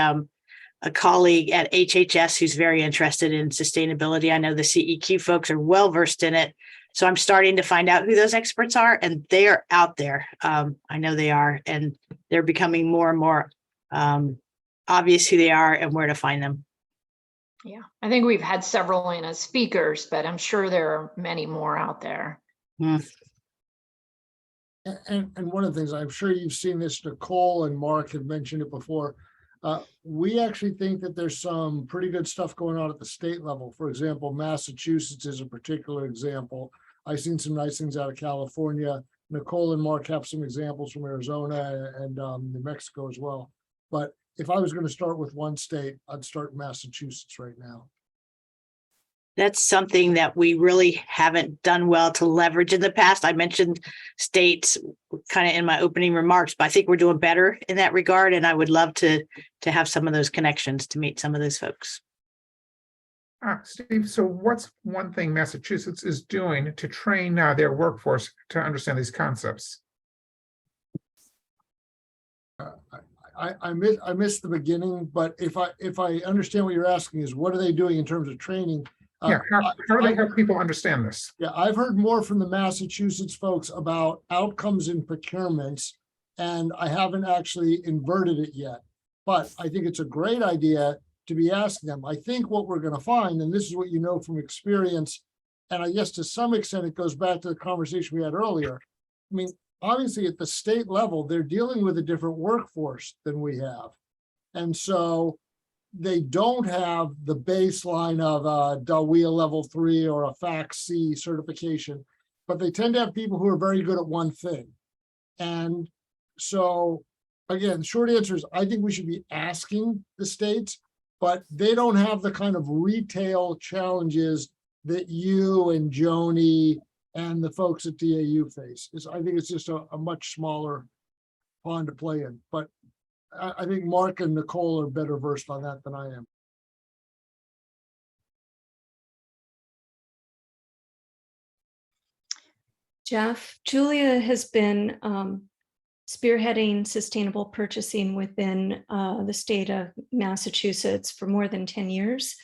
Speaker 5: a colleague at HHS who's very interested in sustainability. I know the CEQ folks are well versed in it. So I'm starting to find out who those experts are, and they are out there. I know they are, and they're becoming more and more obvious who they are and where to find them.
Speaker 3: Yeah, I think we've had several in as speakers, but I'm sure there are many more out there.
Speaker 5: Mm.
Speaker 4: And one of the things, I'm sure you've seen this, Nicole and Mark have mentioned it before. We actually think that there's some pretty good stuff going on at the state level. For example, Massachusetts is a particular example. I've seen some nice things out of California. Nicole and Mark have some examples from Arizona and New Mexico as well. But if I was going to start with one state, I'd start Massachusetts right now.
Speaker 5: That's something that we really haven't done well to leverage in the past. I mentioned states kind of in my opening remarks, but I think we're doing better in that regard. And I would love to have some of those connections to meet some of those folks.
Speaker 11: Steve, so what's one thing Massachusetts is doing to train their workforce to understand these concepts?
Speaker 4: I missed the beginning, but if I understand what you're asking is what are they doing in terms of training?
Speaker 11: Yeah, how do they help people understand this?
Speaker 4: Yeah, I've heard more from the Massachusetts folks about outcomes in procurements, and I haven't actually inverted it yet. But I think it's a great idea to be asking them. I think what we're going to find, and this is what you know from experience, and I guess to some extent it goes back to the conversation we had earlier. I mean, obviously at the state level, they're dealing with a different workforce than we have. And so they don't have the baseline of a DAWIA level 3 or a FAC C certification, but they tend to have people who are very good at one thing. And so, again, short answer is I think we should be asking the states, but they don't have the kind of retail challenges that you and Joni and the folks at DAU face. I think it's just a much smaller pond to play in. But I think Mark and Nicole are better versed on that than I am.
Speaker 2: Jeff, Julia has been spearheading sustainable purchasing within the state of Massachusetts for more than 10 years.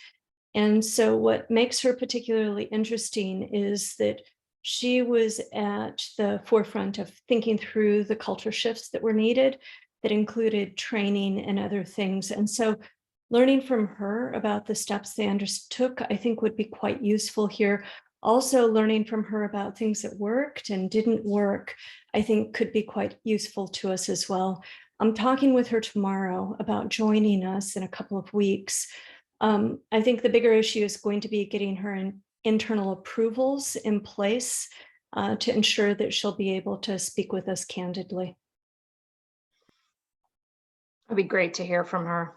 Speaker 2: And so what makes her particularly interesting is that she was at the forefront of thinking through the culture shifts that were needed that included training and other things. And so learning from her about the steps they undertook, I think would be quite useful here. Also learning from her about things that worked and didn't work, I think could be quite useful to us as well. I'm talking with her tomorrow about joining us in a couple of weeks. I think the bigger issue is going to be getting her internal approvals in place to ensure that she'll be able to speak with us candidly.
Speaker 3: It'd be great to hear from her.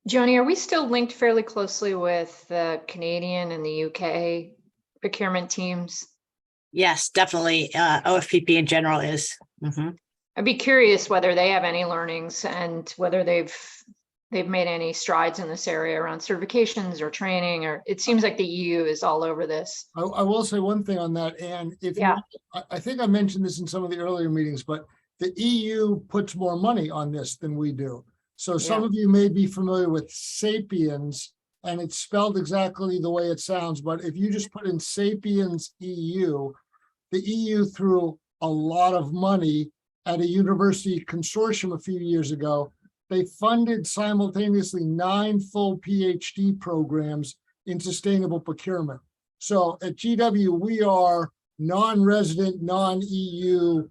Speaker 3: Joni, are we still linked fairly closely with the Canadian and the UK procurement teams?
Speaker 5: Yes, definitely. OFPP in general is. Mm-hmm.
Speaker 3: I'd be curious whether they have any learnings and whether they've made any strides in this area around certifications or training, or it seems like the EU is all over this.
Speaker 4: I will say one thing on that, and I think I mentioned this in some of the earlier meetings, but the EU puts more money on this than we do. So some of you may be familiar with Sapiens, and it's spelled exactly the way it sounds, but if you just put in Sapiens EU, the EU threw a lot of money at a university consortium a few years ago. They funded simultaneously 9 full PhD programs in sustainable procurement. So at GW, we are non-resident, non-EU.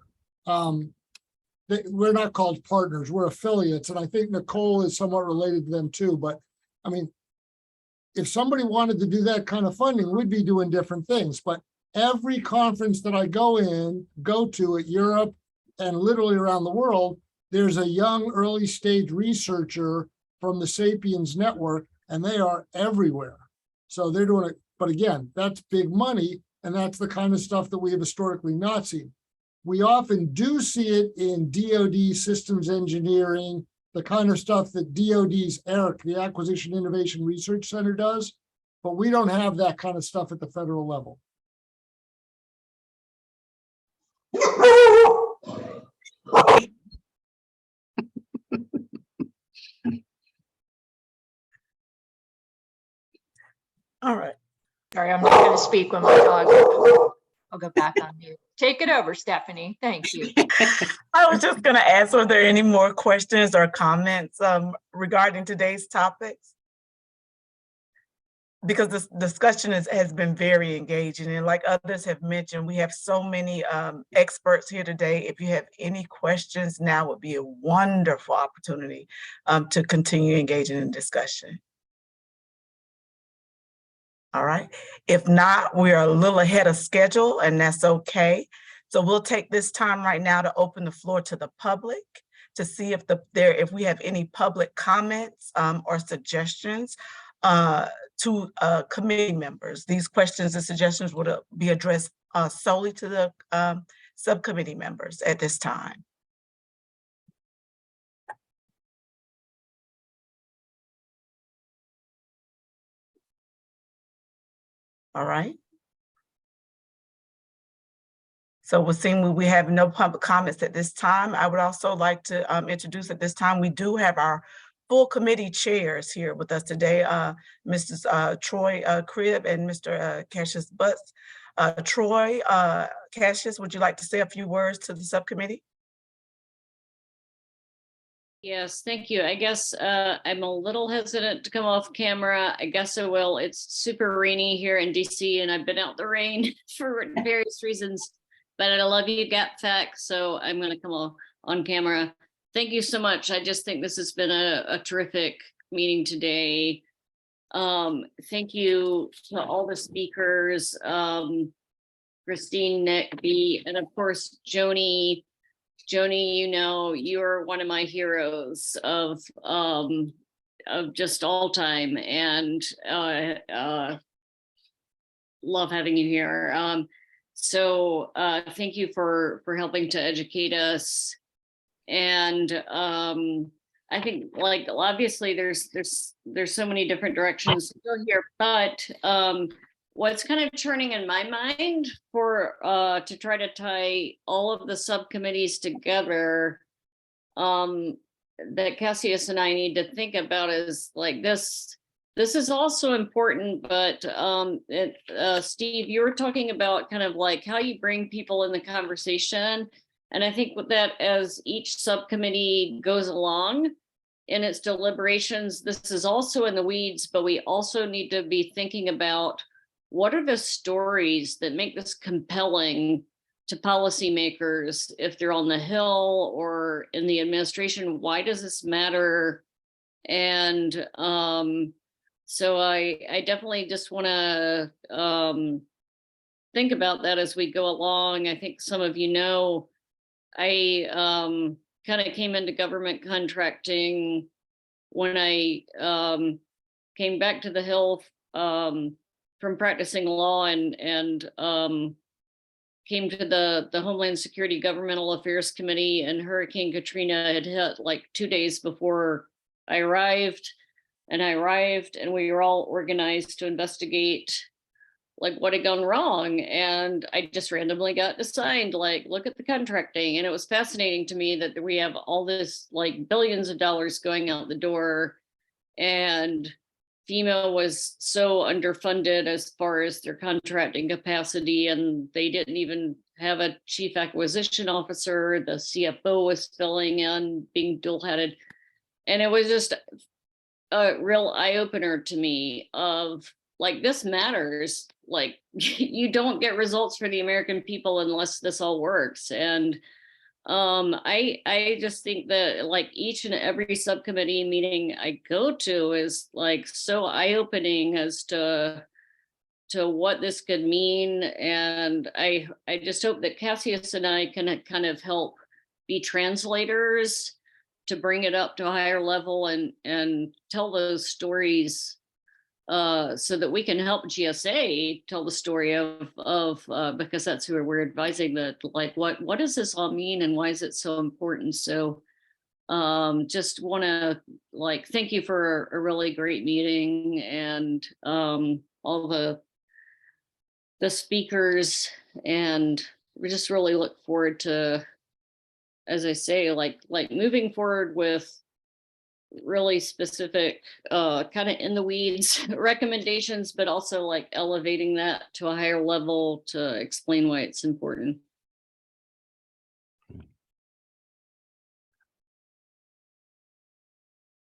Speaker 4: We're not called partners, we're affiliates. And I think Nicole is somewhat related to them too. But I mean, if somebody wanted to do that kind of funding, we'd be doing different things. But every conference that I go to at Europe and literally around the world, there's a young early stage researcher from the Sapiens network, and they are everywhere. So they're doing it. But again, that's big money. And that's the kind of stuff that we have historically not seen. We often do see it in DoD systems engineering, the kind of stuff that DoD's ERIC, the Acquisition Innovation Research Center, does, but we don't have that kind of stuff at the federal level.
Speaker 1: All right.
Speaker 3: Sorry, I'm not going to speak when my dog. I'll go back on mute. Take it over, Stephanie. Thank you.
Speaker 1: I was just going to ask, were there any more questions or comments regarding today's topics? Because this discussion has been very engaging, and like others have mentioned, we have so many experts here today. If you have any questions, now would be a wonderful opportunity to continue engaging in discussion. All right. If not, we are a little ahead of schedule, and that's okay. So we'll take this time right now to open the floor to the public to see if we have any public comments or suggestions to committee members. These questions and suggestions would be addressed solely to the subcommittee members at this time. All right. So we're seeing we have no public comments at this time. I would also like to introduce at this time, we do have our full committee chairs here with us today, Mrs. Troy Cribb and Mr. Cassius Butts. Troy, Cassius, would you like to say a few words to the subcommittee?
Speaker 12: Yes, thank you. I guess I'm a little hesitant to come off camera. I guess I will. It's super rainy here in DC and I've been out the rain for various reasons, but I love you, GapFAC, so I'm going to come on camera. Thank you so much. I just think this has been a terrific meeting today. Thank you to all the speakers, Christine, Nick, B, and of course, Joni. Joni, you know, you're one of my heroes of just all time, and love having you here. So thank you for helping to educate us. And I think, like, obviously there's so many different directions to go here, but what's kind of churning in my mind for to try to tie all of the subcommittees together that Cassius and I need to think about is like this is also important, but Steve, you were talking about kind of like how you bring people in the conversation. And I think with that, as each subcommittee goes along in its deliberations, this is also in the weeds, but we also need to be thinking about what are the stories that make this compelling to policymakers if they're on the Hill or in the administration? Why does this matter? And so I definitely just want to think about that as we go along. I think some of you know, I kind of came into government contracting when I came back to the Hill from practicing law and came to the Homeland Security Governmental Affairs Committee, and Hurricane Katrina had hit like 2 days before I arrived. And we were all organized to investigate like what had gone wrong. And I just randomly got assigned, like, look at the contracting. And it was fascinating to me that we have all this like billions of dollars going out the door, and FEMA was so underfunded as far as their contracting capacity, and they didn't even have a chief acquisition officer. The CFO was filling in, being dual-headed. And it was just a real eye-opener to me of like, this matters. Like, you don't get results for the American people unless this all works. And I just think that like each and every subcommittee meeting I go to is like so eye-opening as to what this could mean. And I just hope that Cassius and I can kind of help be translators to bring it up to a higher level and tell those stories so that we can help GSA tell the story of because that's who we're advising, that like what does this all mean and why is it so important? So just want to like thank you for a really great meeting, and all the speakers, and we just really look forward to, as I say, like moving forward with really specific kind of in the weeds recommendations, but also like elevating that to a higher level to explain why it's important.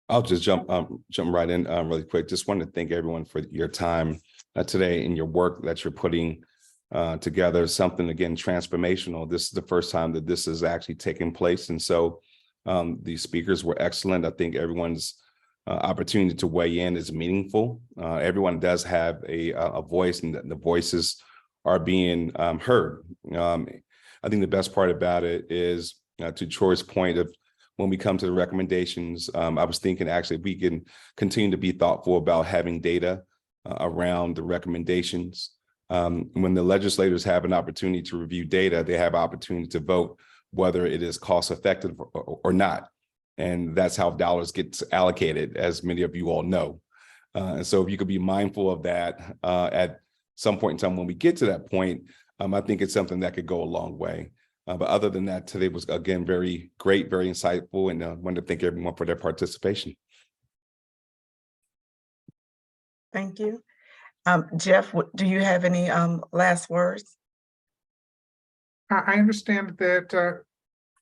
Speaker 13: I'll just jump right in really quick. Just wanted to thank everyone for your time today and your work that you're putting together. Something, again, transformational. This is the first time that this is actually taking place. And so the speakers were excellent. I think everyone's opportunity to weigh in is meaningful. Everyone does have a voice, and the voices are being heard. I think the best part about it is, to Troy's point of when we come to the recommendations, I was thinking actually we can continue to be thoughtful about having data around the recommendations. When the legislators have an opportunity to review data, they have opportunity to vote whether it is cost effective or not. And that's how dollars get allocated, as many of you all know. And so if you could be mindful of that at some point in time when we get to that point, I think it's something that could go a long way. But other than that, today was, again, very great, very insightful, and I wanted to thank everyone for their participation.
Speaker 1: Thank you. Jeff, do you have any last words?
Speaker 11: I understand that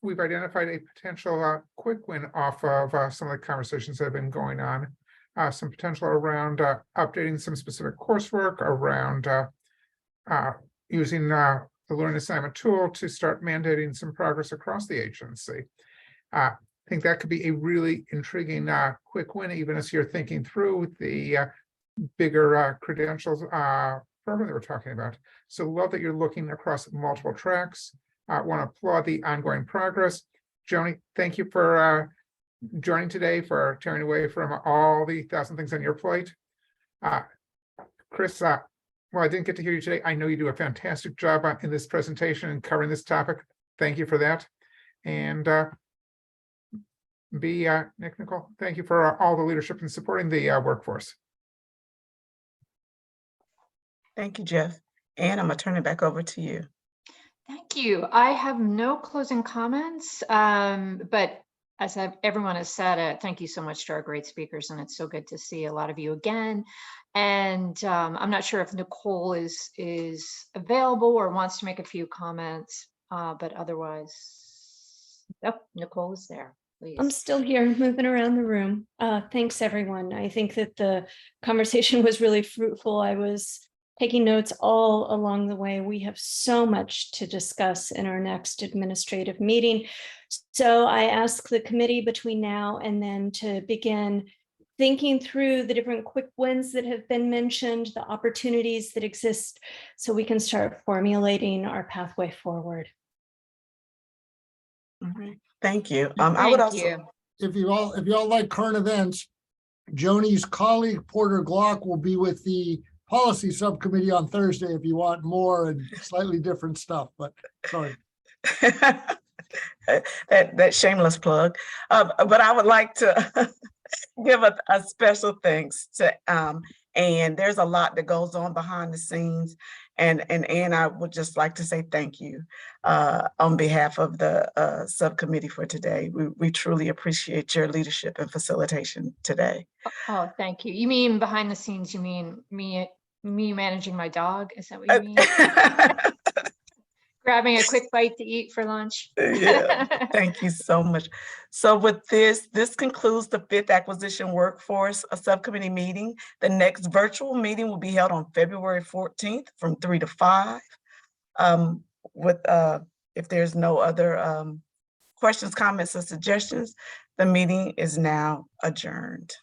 Speaker 11: we've identified a potential quick win off of some of the conversations that have been going on. Some potential around updating some specific coursework, around using the learning assignment tool to start mandating some progress across the agency. I think that could be a really intriguing quick win, even as you're thinking through the bigger credentials program that we're talking about. So love that you're looking across multiple tracks. I want to applaud the ongoing progress. Joni, thank you for joining today, for tearing away from all the 1,000 things on your plate. Chris, well, I didn't get to hear you today. I know you do a fantastic job in this presentation and covering this topic. Thank you for that. And Nicole, thank you for all the leadership in supporting the workforce.
Speaker 1: Thank you, Jeff. Ann, I'm gonna turn it back over to you.
Speaker 3: Thank you. I have no closing comments, but as everyone has said, thank you so much to our great speakers, and it's so good to see a lot of you again. And I'm not sure if Nicole is available or wants to make a few comments, but otherwise, oh, Nicole is there. Please.
Speaker 2: I'm still here, moving around the room. Thanks, everyone. I think that the conversation was really fruitful. I was taking notes all along the way. We have so much to discuss in our next administrative meeting. So I ask the committee between now and then to begin thinking through the different quick wins that have been mentioned, the opportunities that exist, so we can start formulating our pathway forward.
Speaker 1: All right. Thank you. I would also,
Speaker 4: If you all like current events, Joni's colleague Porter Glock will be with the policy subcommittee on Thursday if you want more and slightly different stuff, but sorry.
Speaker 1: that shameless plug. But I would like to give a special thanks to Ann. There's a lot that goes on behind the scenes. And Ann, I would just like to say thank you on behalf of the subcommittee for today. We truly appreciate your leadership and facilitation today.
Speaker 3: Oh, thank you. You mean behind the scenes? You mean me managing my dog? Is that what you mean? Grabbing a quick bite to eat for lunch.
Speaker 1: Yeah, thank you so much. So with this concludes the 5th Acquisition Workforce Subcommittee meeting. The next virtual meeting will be held on February 14th from 3 to 5. If there's no other questions, comments, or suggestions, the meeting is now adjourned.